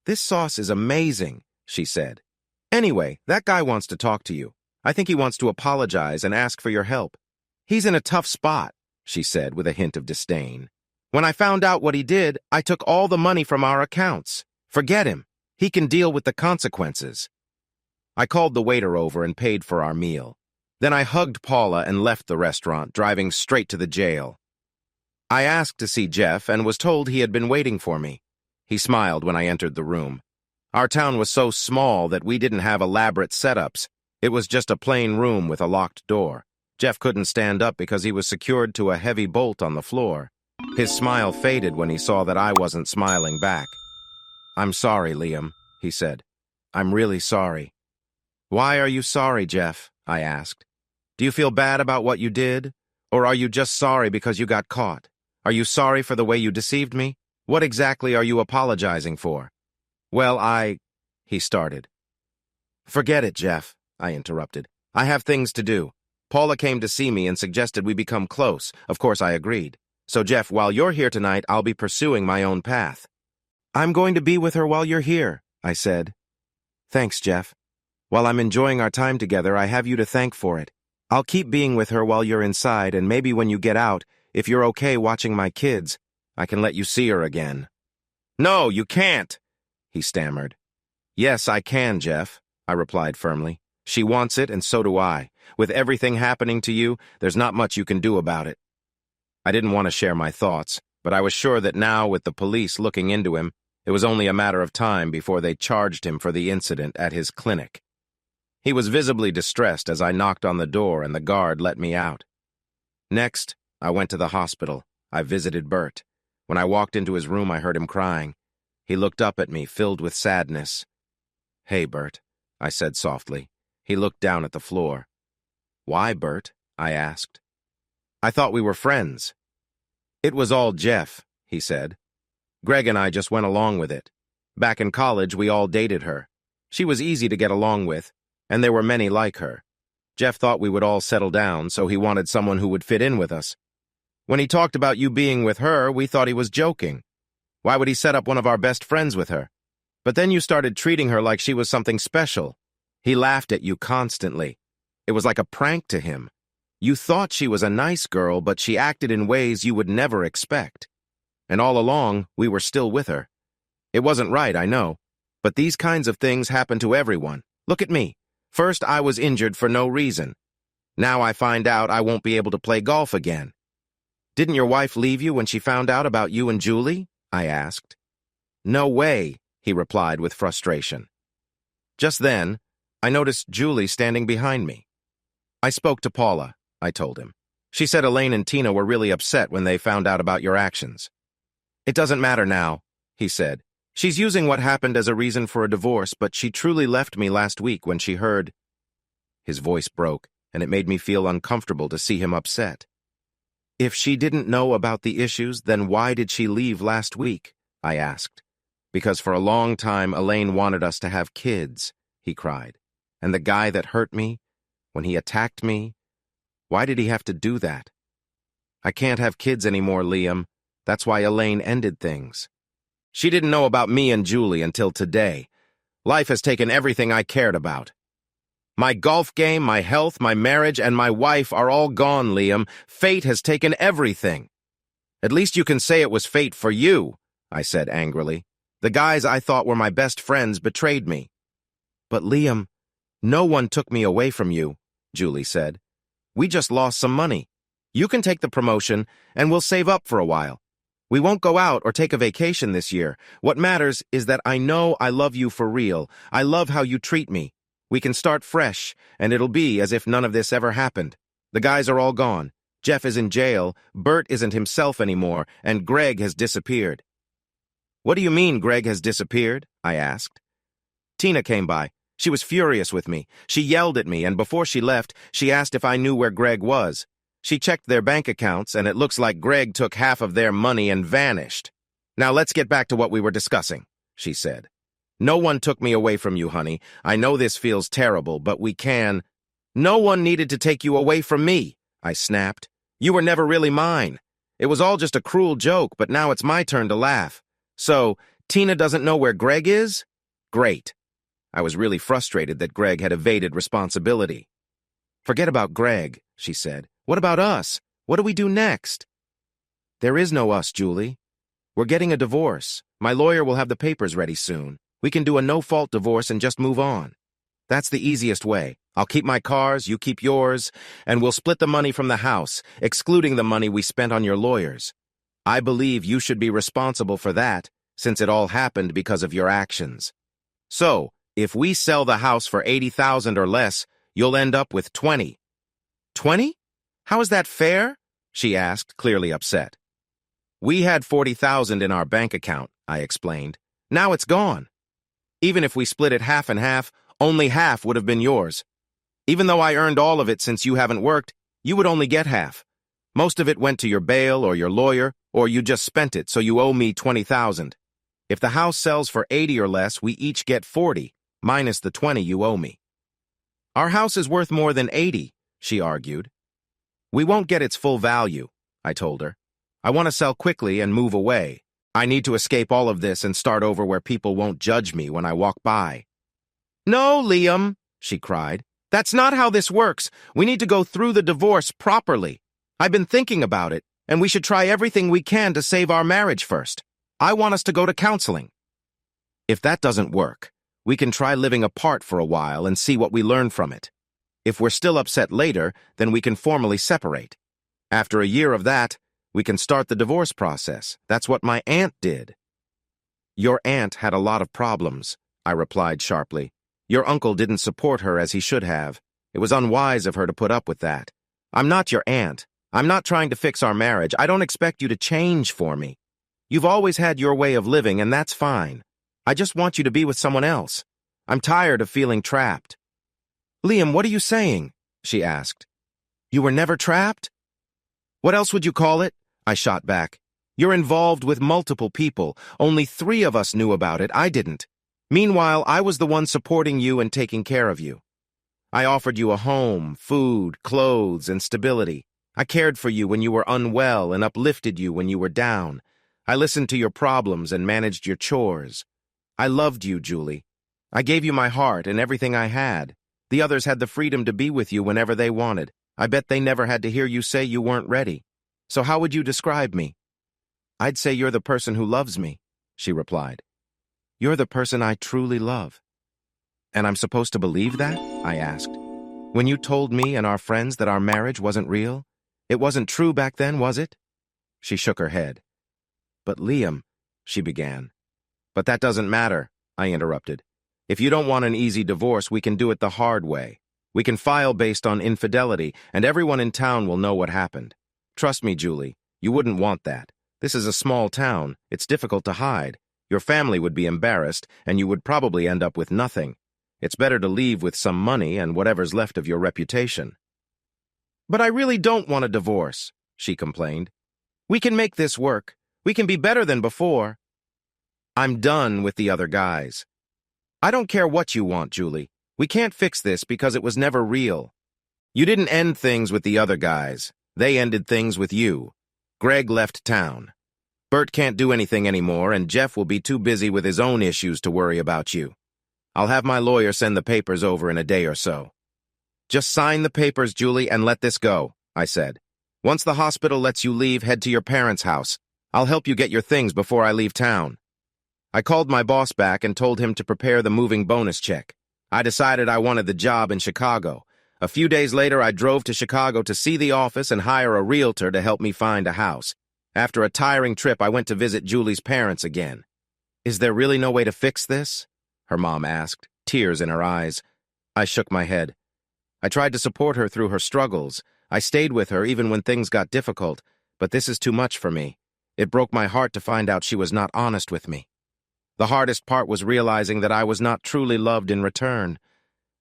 A: "This sauce is amazing," she said. "Anyway, that guy wants to talk to you. I think he wants to apologize and ask for your help. He's in a tough spot," she said with a hint of disdain. "When I found out what he did, I took all the money from our accounts. Forget him. He can deal with the consequences." I called the waiter over and paid for our meal. Then I hugged Paula and left the restaurant, driving straight to the jail. I asked to see Jeff and was told he had been waiting for me. He smiled when I entered the room. Our town was so small that we didn't have elaborate setups. It was just a plain room with a locked door. Jeff couldn't stand up because he was secured to a heavy bolt on the floor. His smile faded when he saw that I wasn't smiling back. "I'm sorry, Liam," he said. "I'm really sorry." "Why are you sorry, Jeff?" I asked. "Do you feel bad about what you did? Or are you just sorry because you got caught? Are you sorry for the way you deceived me? What exactly are you apologizing for?" "Well, he started. "Forget it, Jeff," I interrupted. "I have things to do. Paula came to see me and suggested we become close. Of course, I agreed. So, Jeff, while you're here tonight, I'll be pursuing my own path." "I'm going to be with her while you're here," I said. "Thanks, Jeff. While I'm enjoying our time together, I have you to thank for it. I'll keep being with her while you're inside, and maybe when you get out, if you're okay watching my kids, I can let you see her again." "No, you can't," he stammered. "Yes, I can, Jeff," I replied firmly. "She wants it, and so do I. With everything happening to you, there's not much you can do about it." I didn't want to share my thoughts, but I was sure that now, with the police looking into him, it was only a matter of time before they charged him for the incident at his clinic. He was visibly distressed as I knocked on the door and the guard let me out. Next, I went to the hospital. I visited Bert. When I walked into his room, I heard him crying. He looked up at me, filled with sadness. "Hey, Bert," I said softly. He looked down at the floor. Why, Bert? I asked. I thought we were friends. It was all Jeff, he said. Greg and I just went along with it. Back in college, we all dated her. She was easy to get along with, and there were many like her. Jeff thought we would all settle down, so he wanted someone who would fit in with us. When he talked about you being with her, we thought he was joking. Why would he set up one of our best friends with her? But then you started treating her like she was something special. He laughed at you constantly. It was like a prank to him. You thought she was a nice girl, but she acted in ways you would never expect. And all along, we were still with her. It wasn't right, I know. But these kinds of things happen to everyone. Look at me. First, I was injured for no reason. Now I find out I won't be able to play golf again. Didn't your wife leave you when she found out about you and Julie? I asked. No way, he replied with frustration. Just then, I noticed Julie standing behind me. I spoke to Paula, I told him. She said Elaine and Tina were really upset when they found out about your actions. It doesn't matter now, he said. She's using what happened as a reason for a divorce, but she truly left me last week when she heard. His voice broke, and it made me feel uncomfortable to see him upset. If she didn't know about the issues, then why did she leave last week? I asked. Because for a long time, Elaine wanted us to have kids, he cried. And the guy that hurt me, when he attacked me, why did he have to do that? I can't have kids anymore, Liam. That's why Elaine ended things. She didn't know about me and Julie until today. Life has taken everything I cared about. My golf game, my health, my marriage, and my wife are all gone, Liam. Fate has taken everything. At least you can say it was fate for you, I said angrily. The guys I thought were my best friends betrayed me. But Liam, no one took me away from you, Julie said. We just lost some money. You can take the promotion, and we'll save up for a while. We won't go out or take a vacation this year. What matters is that I know I love you for real. I love how you treat me. We can start fresh, and it'll be as if none of this ever happened. The guys are all gone. Jeff is in jail, Bert isn't himself anymore, and Greg has disappeared. What do you mean Greg has disappeared? I asked. Tina came by. She was furious with me. She yelled at me, and before she left, she asked if I knew where Greg was. She checked their bank accounts, and it looks like Greg took half of their money and vanished. Now let's get back to what we were discussing, she said. No one took me away from you, honey. I know this feels terrible, but we can. No one needed to take you away from me, I snapped. You were never really mine. It was all just a cruel joke, but now it's my turn to laugh. So, Tina doesn't know where Greg is? Great. I was really frustrated that Greg had evaded responsibility. Forget about Greg, she said. What about us? What do we do next? There is no us, Julie. We're getting a divorce. My lawyer will have the papers ready soon. We can do a no-fault divorce and just move on. That's the easiest way. I'll keep my cars, you keep yours, and we'll split the money from the house, excluding the money we spent on your lawyers. I believe you should be responsible for that, since it all happened because of your actions. So, if we sell the house for $80,000 or less, you'll end up with 20. 20? How is that fair? She asked, clearly upset. We had $40,000 in our bank account, I explained. Now it's gone. Even if we split it half and half, only half would have been yours. Even though I earned all of it since you haven't worked, you would only get half. Most of it went to your bail or your lawyer, or you just spent it, so you owe me $20,000. If the house sells for 80 or less, we each get 40, minus the 20 you owe me. Our house is worth more than 80, she argued. We won't get its full value, I told her. I want to sell quickly and move away. I need to escape all of this and start over where people won't judge me when I walk by. No, Liam, she cried. That's not how this works. We need to go through the divorce properly. I've been thinking about it, and we should try everything we can to save our marriage first. I want us to go to counseling. If that doesn't work, we can try living apart for a while and see what we learn from it. If we're still upset later, then we can formally separate. After a year of that, we can start the divorce process. That's what my aunt did. Your aunt had a lot of problems, I replied sharply. Your uncle didn't support her as he should have. It was unwise of her to put up with that. I'm not your aunt. I'm not trying to fix our marriage. I don't expect you to change for me. You've always had your way of living, and that's fine. I just want you to be with someone else. I'm tired of feeling trapped. Liam, what are you saying? She asked. You were never trapped? What else would you call it? I shot back. You're involved with multiple people. Only 3 of us knew about it. I didn't. Meanwhile, I was the one supporting you and taking care of you. I offered you a home, food, clothes, and stability. I cared for you when you were unwell and uplifted you when you were down. I listened to your problems and managed your chores. I loved you, Julie. I gave you my heart and everything I had. The others had the freedom to be with you whenever they wanted. I bet they never had to hear you say you weren't ready. So how would you describe me? I'd say you're the person who loves me, she replied. You're the person I truly love. And I'm supposed to believe that? I asked. When you told me and our friends that our marriage wasn't real, it wasn't true back then, was it? She shook her head. But Liam, she began. But that doesn't matter, I interrupted. If you don't want an easy divorce, we can do it the hard way. We can file based on infidelity, and everyone in town will know what happened. Trust me, Julie, you wouldn't want that. This is a small town. It's difficult to hide. Your family would be embarrassed, and you would probably end up with nothing. It's better to leave with some money and whatever's left of your reputation. But I really don't want a divorce, she complained. We can make this work. We can be better than before. I'm done with the other guys. I don't care what you want, Julie. We can't fix this because it was never real. You didn't end things with the other guys. They ended things with you. Greg left town. Bert can't do anything anymore, and Jeff will be too busy with his own issues to worry about you. I'll have my lawyer send the papers over in a day or so. Just sign the papers, Julie, and let this go, I said. Once the hospital lets you leave, head to your parents' house. I'll help you get your things before I leave town. I called my boss back and told him to prepare the moving bonus check. I decided I wanted the job in Chicago. A few days later, I drove to Chicago to see the office and hire a realtor to help me find a house. After a tiring trip, I went to visit Julie's parents again. Is there really no way to fix this? Her mom asked, tears in her eyes. I shook my head. I tried to support her through her struggles. I stayed with her even when things got difficult, but this is too much for me. It broke my heart to find out she was not honest with me. The hardest part was realizing that I was not truly loved in return.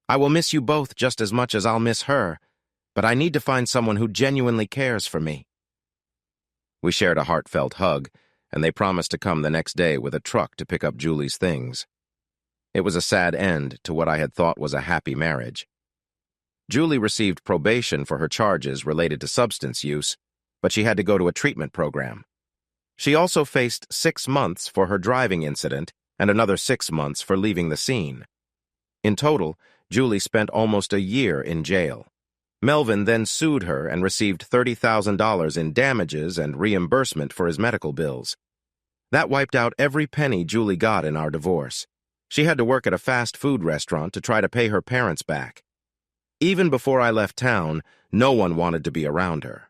A: I will miss you both just as much as I'll miss her, but I need to find someone who genuinely cares for me. We shared a heartfelt hug, and they promised to come the next day with a truck to pick up Julie's things. It was a sad end to what I had thought was a happy marriage. Julie received probation for her charges related to substance use, but she had to go to a treatment program. She also faced 6 months for her driving incident and another 6 months for leaving the scene. In total, Julie spent almost a year in jail. Melvin then sued her and received $30,000 in damages and reimbursement for his medical bills. That wiped out every penny Julie got in our divorce. She had to work at a fast food restaurant to try to pay her parents back. Even before I left town, no one wanted to be around her.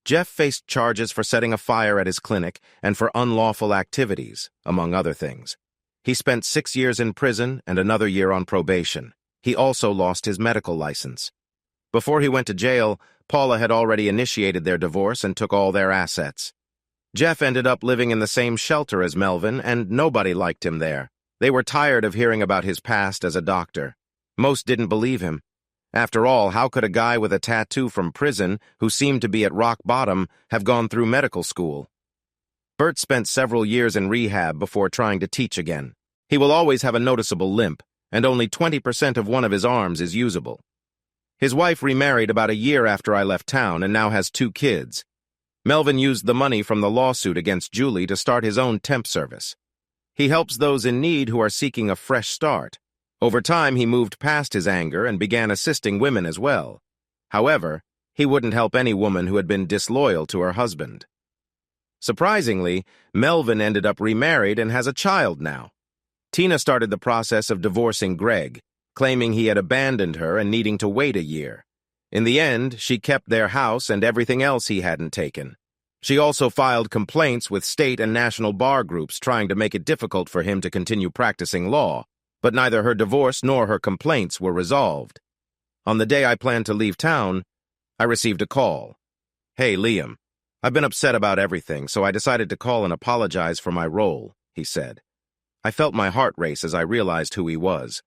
A: Jeff faced charges for setting a fire at his clinic and for unlawful activities, among other things. He spent 6 years in prison and another year on probation. He also lost his medical license. Before he went to jail, Paula had already initiated their divorce and took all their assets. Jeff ended up living in the same shelter as Melvin, and nobody liked him there. They were tired of hearing about his past as a doctor. Most didn't believe him. After all, how could a guy with a tattoo from prison, who seemed to be at rock bottom, have gone through medical school? Bert spent several years in rehab before trying to teach again. He will always have a noticeable limp, and only 20% of one of his arms is usable. His wife remarried about a year after I left town and now has 2 kids. Melvin used the money from the lawsuit against Julie to start his own temp service. He helps those in need who are seeking a fresh start. Over time, he moved past his anger and began assisting women as well. However, he wouldn't help any woman who had been disloyal to her husband. Surprisingly, Melvin ended up remarried and has a child now. Tina started the process of divorcing Greg, claiming he had abandoned her and needing to wait a year. In the end, she kept their house and everything else he hadn't taken. She also filed complaints with state and national bar groups trying to make it difficult for him to continue practicing law, but neither her divorce nor her complaints were resolved. On the day I planned to leave town, I received a call. "Hey, Liam, I've been upset about everything, so I decided to call and apologize for my role," he said. I felt my heart race as I realized who he was.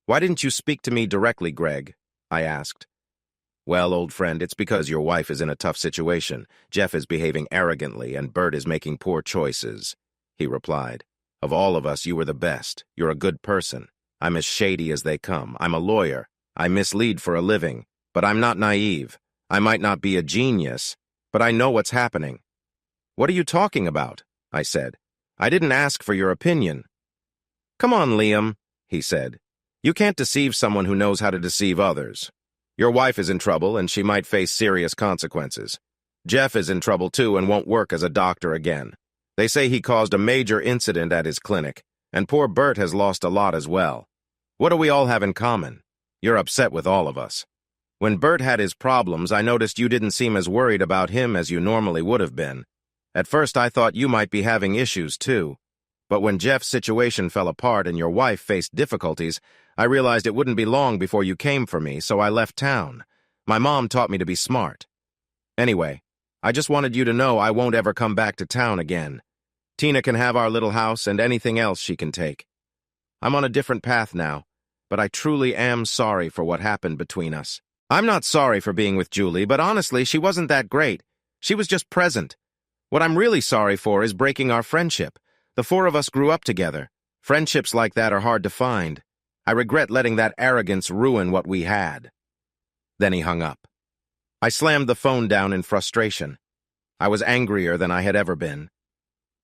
A: "Why didn't you speak to me directly, Greg?" I asked. "Well, old friend, it's because your wife is in a tough situation. Jeff is behaving arrogantly, and Bert is making poor choices," he replied. "Of all of us, you were the best. You're a good person. I'm as shady as they come. I'm a lawyer. I mislead for a living, but I'm not naive. I might not be a genius, but I know what's happening." "What are you talking about?" I said. "I didn't ask for your opinion." "Come on, Liam," he said. "You can't deceive someone who knows how to deceive others. Your wife is in trouble, and she might face serious consequences. Jeff is in trouble, too, and won't work as a doctor again. They say he caused a major incident at his clinic, and poor Bert has lost a lot as well. What do we all have in common? You're upset with all of us. When Bert had his problems, I noticed you didn't seem as worried about him as you normally would have been. At first, I thought you might be having issues, too. But when Jeff's situation fell apart and your wife faced difficulties, I realized it wouldn't be long before you came for me, so I left town. My mom taught me to be smart. Anyway, I just wanted you to know I won't ever come back to town again. Tina can have our little house and anything else she can take. I'm on a different path now, but I truly am sorry for what happened between us. I'm not sorry for being with Julie, but honestly, she wasn't that great. She was just present. What I'm really sorry for is breaking our friendship. The four of us grew up together. Friendships like that are hard to find. I regret letting that arrogance ruin what we had." Then he hung up. I slammed the phone down in frustration. I was angrier than I had ever been.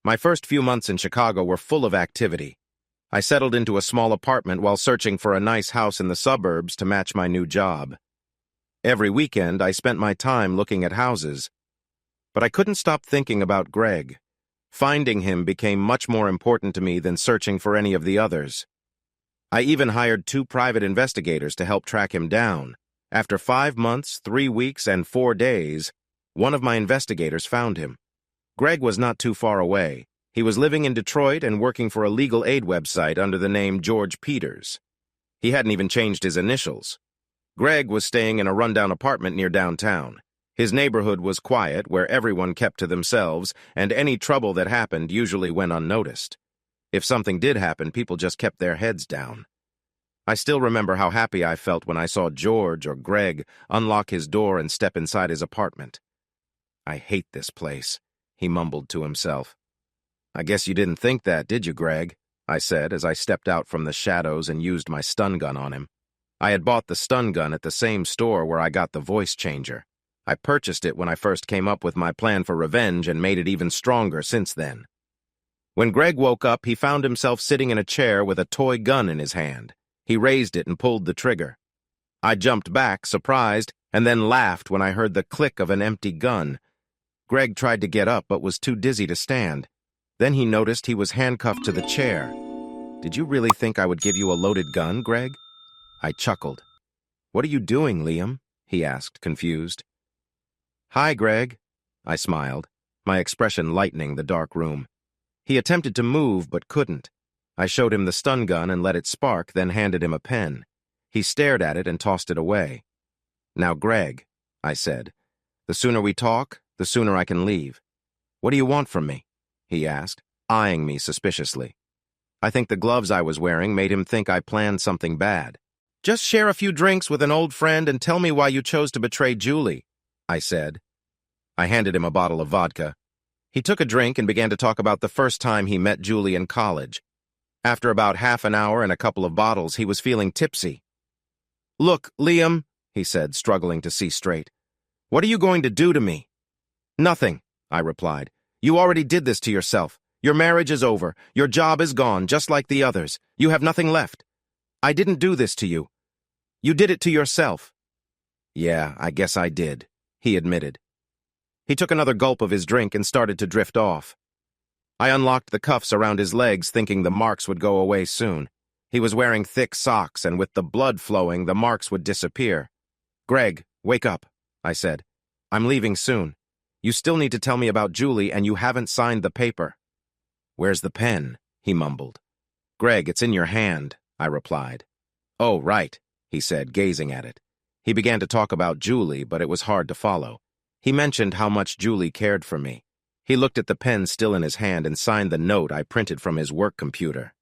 A: My first few months in Chicago were full of activity. I settled into a small apartment while searching for a nice house in the suburbs to match my new job. Every weekend, I spent my time looking at houses. But I couldn't stop thinking about Greg. Finding him became much more important to me than searching for any of the others. I even hired 2 private investigators to help track him down. After 5 months, 3 weeks, and 4 days, one of my investigators found him. Greg was not too far away. He was living in Detroit and working for a legal aid website under the name George Peters. He hadn't even changed his initials. Greg was staying in a rundown apartment near downtown. His neighborhood was quiet, where everyone kept to themselves, and any trouble that happened usually went unnoticed. If something did happen, people just kept their heads down. I still remember how happy I felt when I saw George or Greg unlock his door and step inside his apartment. "I hate this place," he mumbled to himself. "I guess you didn't think that, did you, Greg?" I said as I stepped out from the shadows and used my stun gun on him. I had bought the stun gun at the same store where I got the voice changer. I purchased it when I first came up with my plan for revenge and made it even stronger since then. When Greg woke up, he found himself sitting in a chair with a toy gun in his hand. He raised it and pulled the trigger. I jumped back, surprised, and then laughed when I heard the click of an empty gun. Greg tried to get up but was too dizzy to stand. Then he noticed he was handcuffed to the chair. "Did you really think I would give you a loaded gun, Greg?" I chuckled. "What are you doing, Liam?" he asked, confused. "Hi, Greg," I smiled, my expression lightening the dark room. He attempted to move but couldn't. I showed him the stun gun and let it spark, then handed him a pen. He stared at it and tossed it away. "Now, Greg," I said, "the sooner we talk, the sooner I can leave." "What do you want from me?" he asked, eyeing me suspiciously. I think the gloves I was wearing made him think I planned something bad. "Just share a few drinks with an old friend and tell me why you chose to betray Julie," I said. I handed him a bottle of vodka. He took a drink and began to talk about the first time he met Julie in college. After about half an hour and a couple of bottles, he was feeling tipsy. "Look, Liam," he said, struggling to see straight. "What are you going to do to me?" "Nothing," I replied. "You already did this to yourself. Your marriage is over. Your job is gone, just like the others. You have nothing left. I didn't do this to you. You did it to yourself." "Yeah, I guess I did," he admitted. He took another gulp of his drink and started to drift off. I unlocked the cuffs around his legs, thinking the marks would go away soon. He was wearing thick socks, and with the blood flowing, the marks would disappear. "Greg, wake up," I said. "I'm leaving soon. You still need to tell me about Julie, and you haven't signed the paper." "Where's the pen?" he mumbled. "Greg, it's in your hand," I replied. "Oh, right," he said, gazing at it. He began to talk about Julie, but it was hard to follow. He mentioned how much Julie cared for me. He looked at the pen still in his hand and signed the note I printed from his work computer.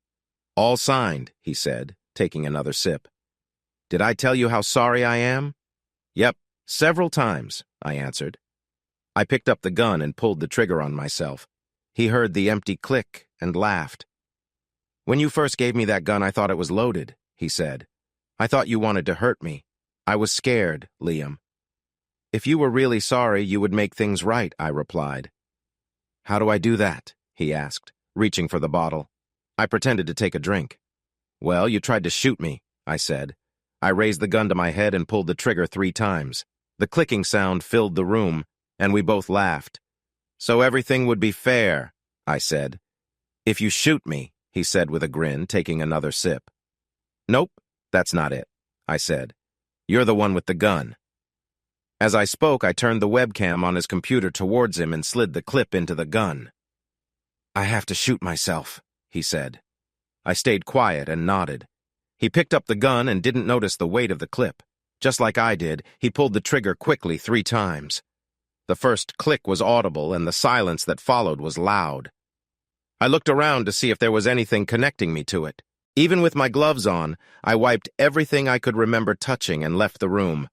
A: "All signed," he said, taking another sip. "Did I tell you how sorry I am?" "Yep, several times," I answered. I picked up the gun and pulled the trigger on myself. He heard the empty click and laughed. "When you first gave me that gun, I thought it was loaded," he said. "I thought you wanted to hurt me. I was scared, Liam." "If you were really sorry, you would make things right," I replied. "How do I do that?" he asked, reaching for the bottle. I pretended to take a drink. "Well, you tried to shoot me," I said. I raised the gun to my head and pulled the trigger 3 times. The clicking sound filled the room, and we both laughed. "So everything would be fair," I said. "If you shoot me," he said with a grin, taking another sip. "Nope, that's not it," I said. "You're the one with the gun." As I spoke, I turned the webcam on his computer towards him and slid the clip into the gun. "I have to shoot myself," he said. I stayed quiet and nodded. He picked up the gun and didn't notice the weight of the clip. Just like I did, he pulled the trigger quickly 3 times. The first click was audible, and the silence that followed was loud. I looked around to see if there was anything connecting me to it. Even with my gloves on, I wiped everything I could remember touching and left the room.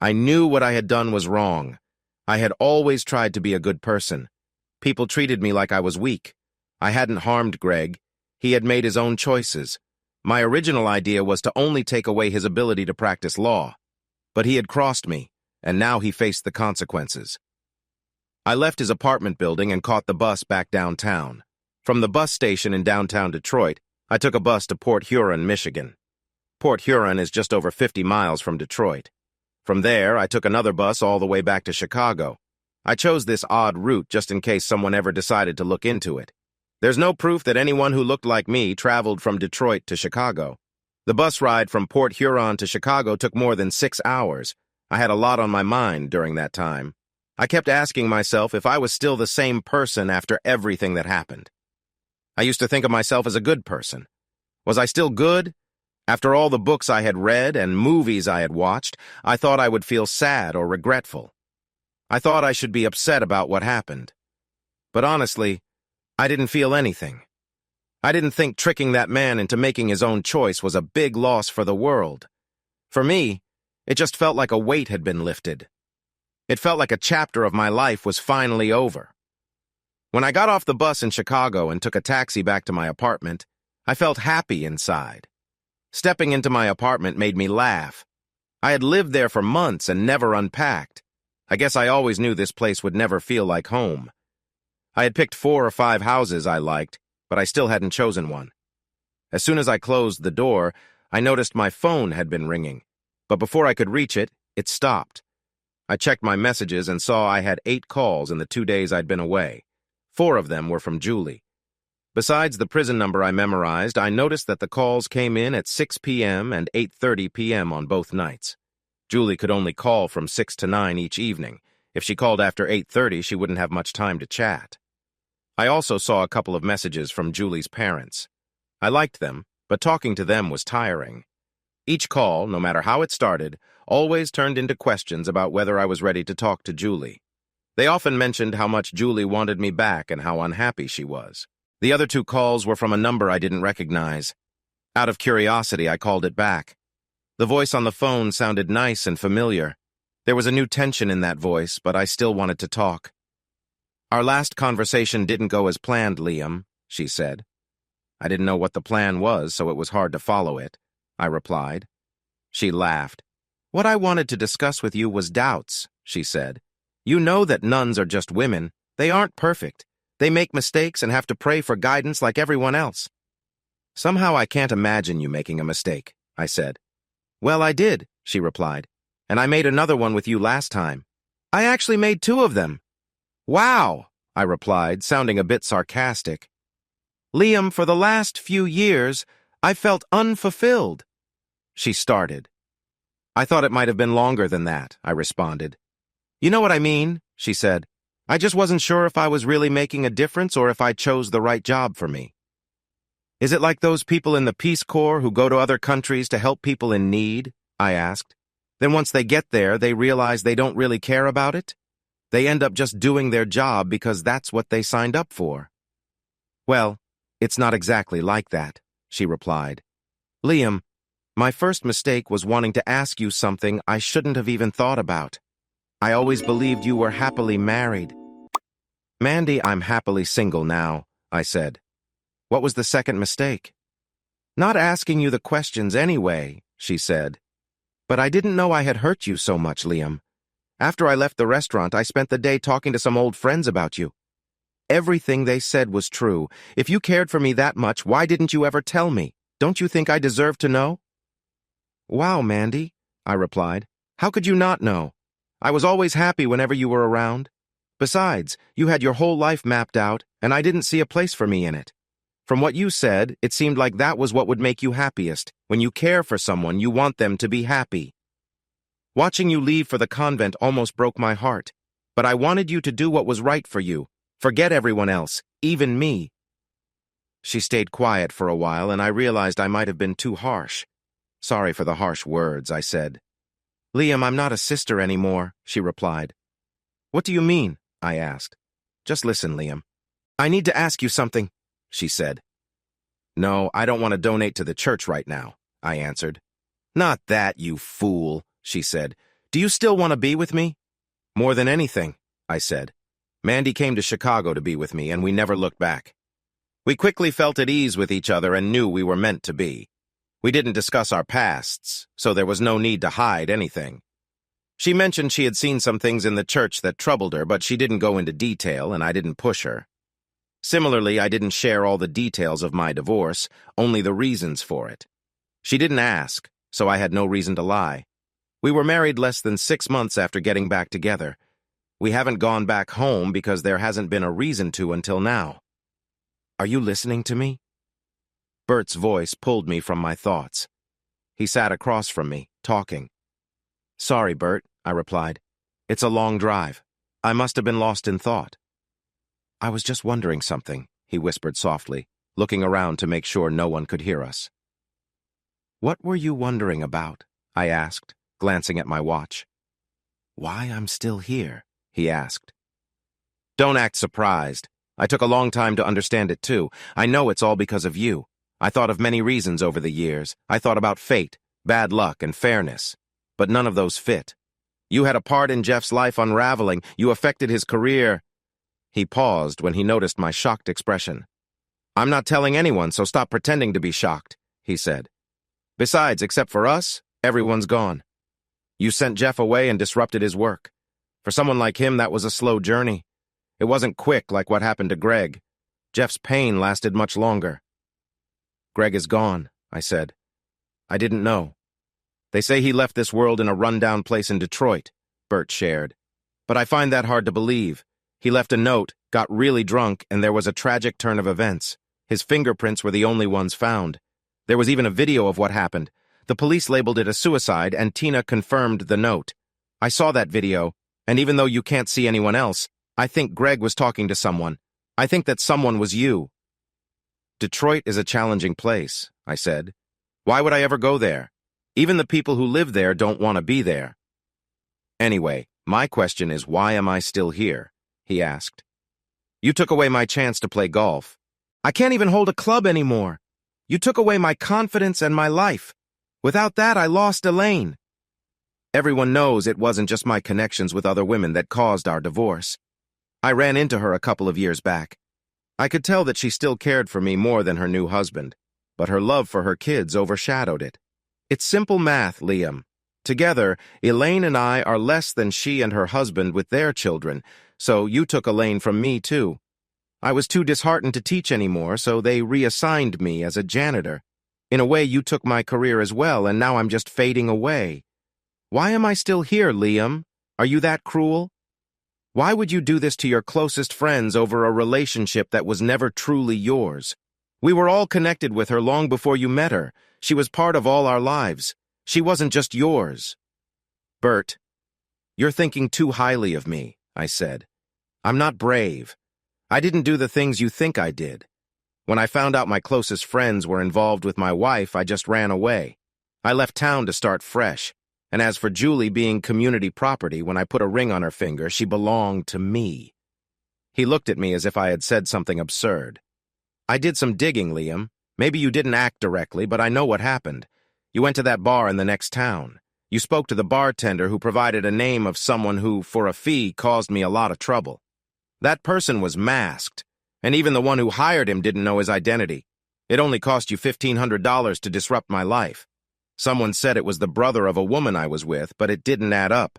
A: I knew what I had done was wrong. I had always tried to be a good person. People treated me like I was weak. I hadn't harmed Greg. He had made his own choices. My original idea was to only take away his ability to practice law. But he had crossed me, and now he faced the consequences. I left his apartment building and caught the bus back downtown. From the bus station in downtown Detroit, I took a bus to Port Huron, Michigan. Port Huron is just over 50 miles from Detroit. From there, I took another bus all the way back to Chicago. I chose this odd route just in case someone ever decided to look into it. There's no proof that anyone who looked like me traveled from Detroit to Chicago. The bus ride from Port Huron to Chicago took more than 6 hours. I had a lot on my mind during that time. I kept asking myself if I was still the same person after everything that happened. I used to think of myself as a good person. Was I still good? After all the books I had read and movies I had watched, I thought I would feel sad or regretful. I thought I should be upset about what happened. But honestly, I didn't feel anything. I didn't think tricking that man into making his own choice was a big loss for the world. For me, it just felt like a weight had been lifted. It felt like a chapter of my life was finally over. When I got off the bus in Chicago and took a taxi back to my apartment, I felt happy inside. Stepping into my apartment made me laugh. I had lived there for months and never unpacked. I guess I always knew this place would never feel like home. I had picked 4 or 5 houses I liked, but I still hadn't chosen one. As soon as I closed the door, I noticed my phone had been ringing, but before I could reach it, it stopped. I checked my messages and saw I had 8 calls in the 2 days I'd been away. 4 of them were from Julie. Besides the prison number I memorized, I noticed that the calls came in at 6 p.m. and 8:30 p.m. on both nights. Julie could only call from 6 to 9 each evening. If she called after 8:30, she wouldn't have much time to chat. I also saw a couple of messages from Julie's parents. I liked them, but talking to them was tiring. Each call, no matter how it started, always turned into questions about whether I was ready to talk to Julie. They often mentioned how much Julie wanted me back and how unhappy she was. The other 2 calls were from a number I didn't recognize. Out of curiosity, I called it back. The voice on the phone sounded nice and familiar. There was a new tension in that voice, but I still wanted to talk. "Our last conversation didn't go as planned, Liam," she said. I didn't know what the plan was, so it was hard to follow it, I replied. She laughed. "What I wanted to discuss with you was doubts," she said. "You know that nuns are just women. They aren't perfect. They make mistakes and have to pray for guidance like everyone else." "Somehow I can't imagine you making a mistake," I said. "Well, I did," she replied. "And I made another one with you last time. I actually made 2 of them." "Wow," I replied, sounding a bit sarcastic. "Liam, for the last few years, I felt unfulfilled." She started. "I thought it might have been longer than that," I responded. "You know what I mean," she said. "I just wasn't sure if I was really making a difference or if I chose the right job for me." "Is it like those people in the Peace Corps who go to other countries to help people in need?" I asked. "Then once they get there, they realize they don't really care about it?" They end up just doing their job because that's what they signed up for. Well, it's not exactly like that, she replied. Liam, my first mistake was wanting to ask you something I shouldn't have even thought about. I always believed you were happily married. Mandy, I'm happily single now, I said. What was the second mistake? Not asking you the questions anyway, she said. But I didn't know I had hurt you so much, Liam. After I left the restaurant, I spent the day talking to some old friends about you. Everything they said was true. If you cared for me that much, why didn't you ever tell me? Don't you think I deserve to know? Wow, Mandy, I replied. How could you not know? I was always happy whenever you were around. Besides, you had your whole life mapped out, and I didn't see a place for me in it. From what you said, it seemed like that was what would make you happiest. When you care for someone, you want them to be happy. Watching you leave for the convent almost broke my heart, but I wanted you to do what was right for you. Forget everyone else, even me. She stayed quiet for a while, and I realized I might have been too harsh. Sorry for the harsh words, I said. Liam, I'm not a sister anymore, she replied. What do you mean? I asked. Just listen, Liam. I need to ask you something, she said. No, I don't want to donate to the church right now, I answered. Not that, you fool, she said. Do you still want to be with me? More than anything, I said. Mandy came to Chicago to be with me, and we never looked back. We quickly felt at ease with each other and knew we were meant to be. We didn't discuss our pasts, so there was no need to hide anything. She mentioned she had seen some things in the church that troubled her, but she didn't go into detail, and I didn't push her. Similarly, I didn't share all the details of my divorce, only the reasons for it. She didn't ask, so I had no reason to lie. We were married less than 6 months after getting back together. We haven't gone back home because there hasn't been a reason to until now. Are you listening to me? Bert's voice pulled me from my thoughts. He sat across from me, talking. Sorry, Bert, I replied. It's a long drive. I must have been lost in thought. I was just wondering something, he whispered softly, looking around to make sure no one could hear us. What were you wondering about? I asked, glancing at my watch. Why I'm still here, he asked. Don't act surprised. I took a long time to understand it too. I know it's all because of you. I thought of many reasons over the years. I thought about fate, bad luck, and fairness. But none of those fit. You had a part in Jeff's life unraveling. You affected his career. He paused when he noticed my shocked expression. I'm not telling anyone, so stop pretending to be shocked, he said. Besides, except for us, everyone's gone. You sent Jeff away and disrupted his work. For someone like him, that was a slow journey. It wasn't quick like what happened to Greg. Jeff's pain lasted much longer. Greg is gone, I said. I didn't know. They say he left this world in a rundown place in Detroit, Bert shared. But I find that hard to believe. He left a note, got really drunk, and there was a tragic turn of events. His fingerprints were the only ones found. There was even a video of what happened. The police labeled it a suicide, and Tina confirmed the note. I saw that video, and even though you can't see anyone else, I think Greg was talking to someone. I think that someone was you. Detroit is a challenging place, I said. Why would I ever go there? Even the people who live there don't want to be there. Anyway, my question is, why am I still here? He asked. You took away my chance to play golf. I can't even hold a club anymore. You took away my confidence and my life. Without that, I lost Elaine. Everyone knows it wasn't just my connections with other women that caused our divorce. I ran into her a couple of years back. I could tell that she still cared for me more than her new husband, but her love for her kids overshadowed it. It's simple math, Liam. Together, Elaine and I are less than she and her husband with their children, so you took Elaine from me too. I was too disheartened to teach anymore, so they reassigned me as a janitor. In a way, you took my career as well, and now I'm just fading away. Why am I still here, Liam? Are you that cruel? Why would you do this to your closest friends over a relationship that was never truly yours? We were all connected with her long before you met her. She was part of all our lives. She wasn't just yours. Bert, you're thinking too highly of me, I said. I'm not brave. I didn't do the things you think I did. When I found out my closest friends were involved with my wife, I just ran away. I left town to start fresh, And as for Julie being community property, when I put a ring on her finger, she belonged to me. He looked at me as if I had said something absurd. I did some digging, Liam. Maybe you didn't act directly, but I know what happened. You went to that bar in the next town. You spoke to the bartender who provided a name of someone who, for a fee, caused me a lot of trouble. That person was masked, and even the one who hired him didn't know his identity. It only cost you $1,500 to disrupt my life. Someone said it was the brother of a woman I was with, but it didn't add up.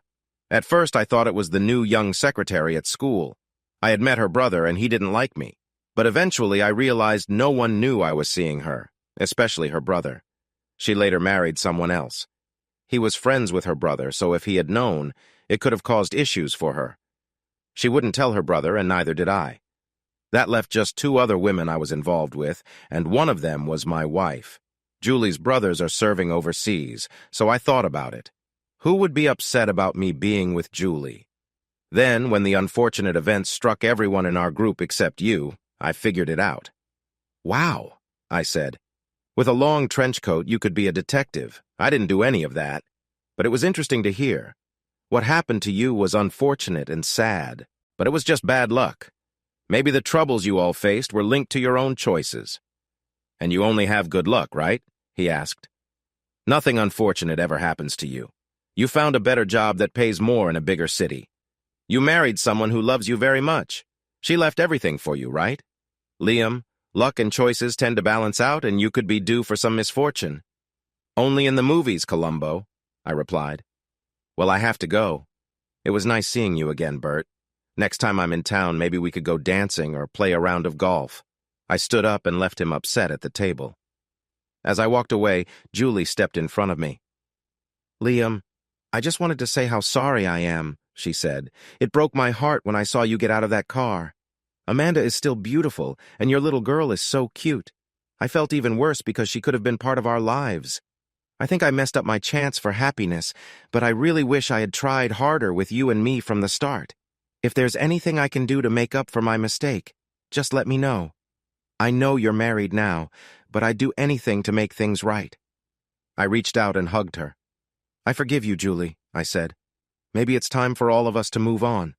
A: At first, I thought it was the new young secretary at school. I had met her brother, and he didn't like me. But eventually, I realized no one knew I was seeing her, especially her brother. She later married someone else. He was friends with her brother, so if he had known, it could have caused issues for her. She wouldn't tell her brother, and neither did I. That left just 2 other women I was involved with, and one of them was my wife. Julie's brothers are serving overseas, so I thought about it. Who would be upset about me being with Julie? Then, when the unfortunate events struck everyone in our group except you, I figured it out. Wow, I said. With a long trench coat, you could be a detective. I didn't do any of that. But it was interesting to hear. What happened to you was unfortunate and sad, but it was just bad luck. Maybe the troubles you all faced were linked to your own choices. And you only have good luck, right? He asked. Nothing unfortunate ever happens to you. You found a better job that pays more in a bigger city. You married someone who loves you very much. She left everything for you, right? Liam, luck and choices tend to balance out, and you could be due for some misfortune. Only in the movies, Columbo, I replied. Well, I have to go. It was nice seeing you again, Bert. Next time I'm in town, maybe we could go dancing or play a round of golf. I stood up and left him upset at the table. As I walked away, Julie stepped in front of me. Liam, I just wanted to say how sorry I am, she said. It broke my heart when I saw you get out of that car. Amanda is still beautiful, and your little girl is so cute. I felt even worse because she could have been part of our lives. I think I messed up my chance for happiness, but I really wish I had tried harder with you and me from the start. If there's anything I can do to make up for my mistake, just let me know. I know you're married now, but I'd do anything to make things right. I reached out and hugged her. I forgive you, Julie, I said. Maybe it's time for all of us to move on.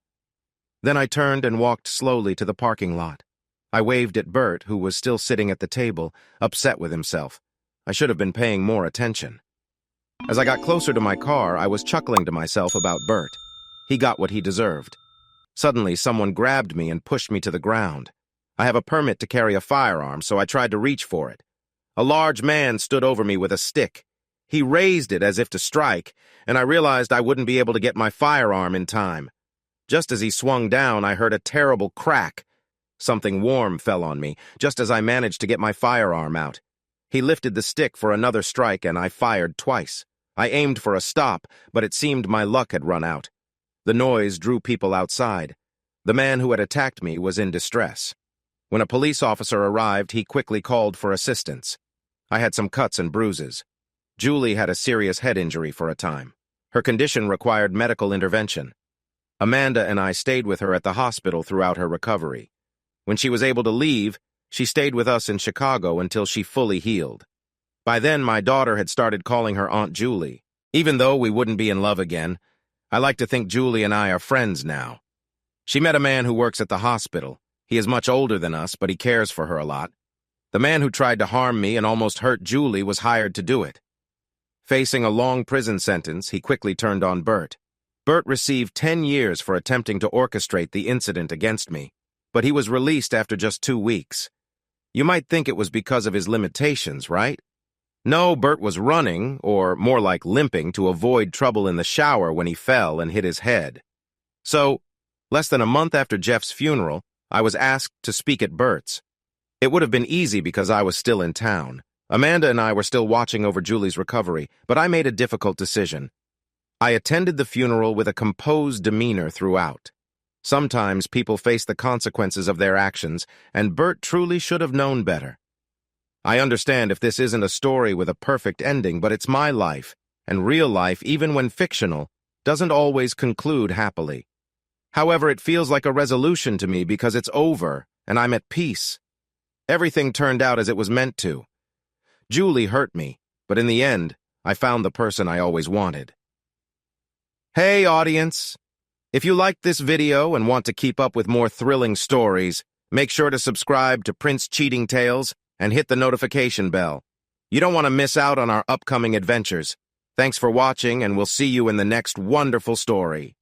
A: Then I turned and walked slowly to the parking lot. I waved at Bert, who was still sitting at the table, upset with himself. I should have been paying more attention. As I got closer to my car, I was chuckling to myself about Bert. He got what he deserved. Suddenly, someone grabbed me and pushed me to the ground. I have a permit to carry a firearm, so I tried to reach for it. A large man stood over me with a stick. He raised it as if to strike, and I realized I wouldn't be able to get my firearm in time. Just as he swung down, I heard a terrible crack. Something warm fell on me, just as I managed to get my firearm out. He lifted the stick for another strike, and I fired twice. I aimed for a stop, but it seemed my luck had run out. The noise drew people outside. The man who had attacked me was in distress. When a police officer arrived, he quickly called for assistance. I had some cuts and bruises. Julie had a serious head injury for a time. Her condition required medical intervention. Amanda and I stayed with her at the hospital throughout her recovery. When she was able to leave, she stayed with us in Chicago until she fully healed. By then, my daughter had started calling her Aunt Julie. Even though we wouldn't be in love again, I like to think Julie and I are friends now. She met a man who works at the hospital. He is much older than us, but he cares for her a lot. The man who tried to harm me and almost hurt Julie was hired to do it. Facing a long prison sentence, he quickly turned on Bert. Bert received 10 years for attempting to orchestrate the incident against me, but he was released after just 2 weeks. You might think it was because of his limitations, right? No, Bert was running, or more like limping, to avoid trouble in the shower when he fell and hit his head. So, less than a month after Jeff's funeral, I was asked to speak at Bert's. It would have been easy because I was still in town. Amanda and I were still watching over Julie's recovery, but I made a difficult decision. I attended the funeral with a composed demeanor throughout. Sometimes people face the consequences of their actions, and Bert truly should have known better. I understand if this isn't a story with a perfect ending, but it's my life, and real life, even when fictional, doesn't always conclude happily. However, it feels like a resolution to me because it's over, and I'm at peace. Everything turned out as it was meant to. Julie hurt me, but in the end, I found the person I always wanted. Hey, audience! If you liked this video and want to keep up with more thrilling stories, make sure to subscribe to Prince Cheating Tales and hit the notification bell. You don't want to miss out on our upcoming adventures. Thanks for watching, and we'll see you in the next wonderful story.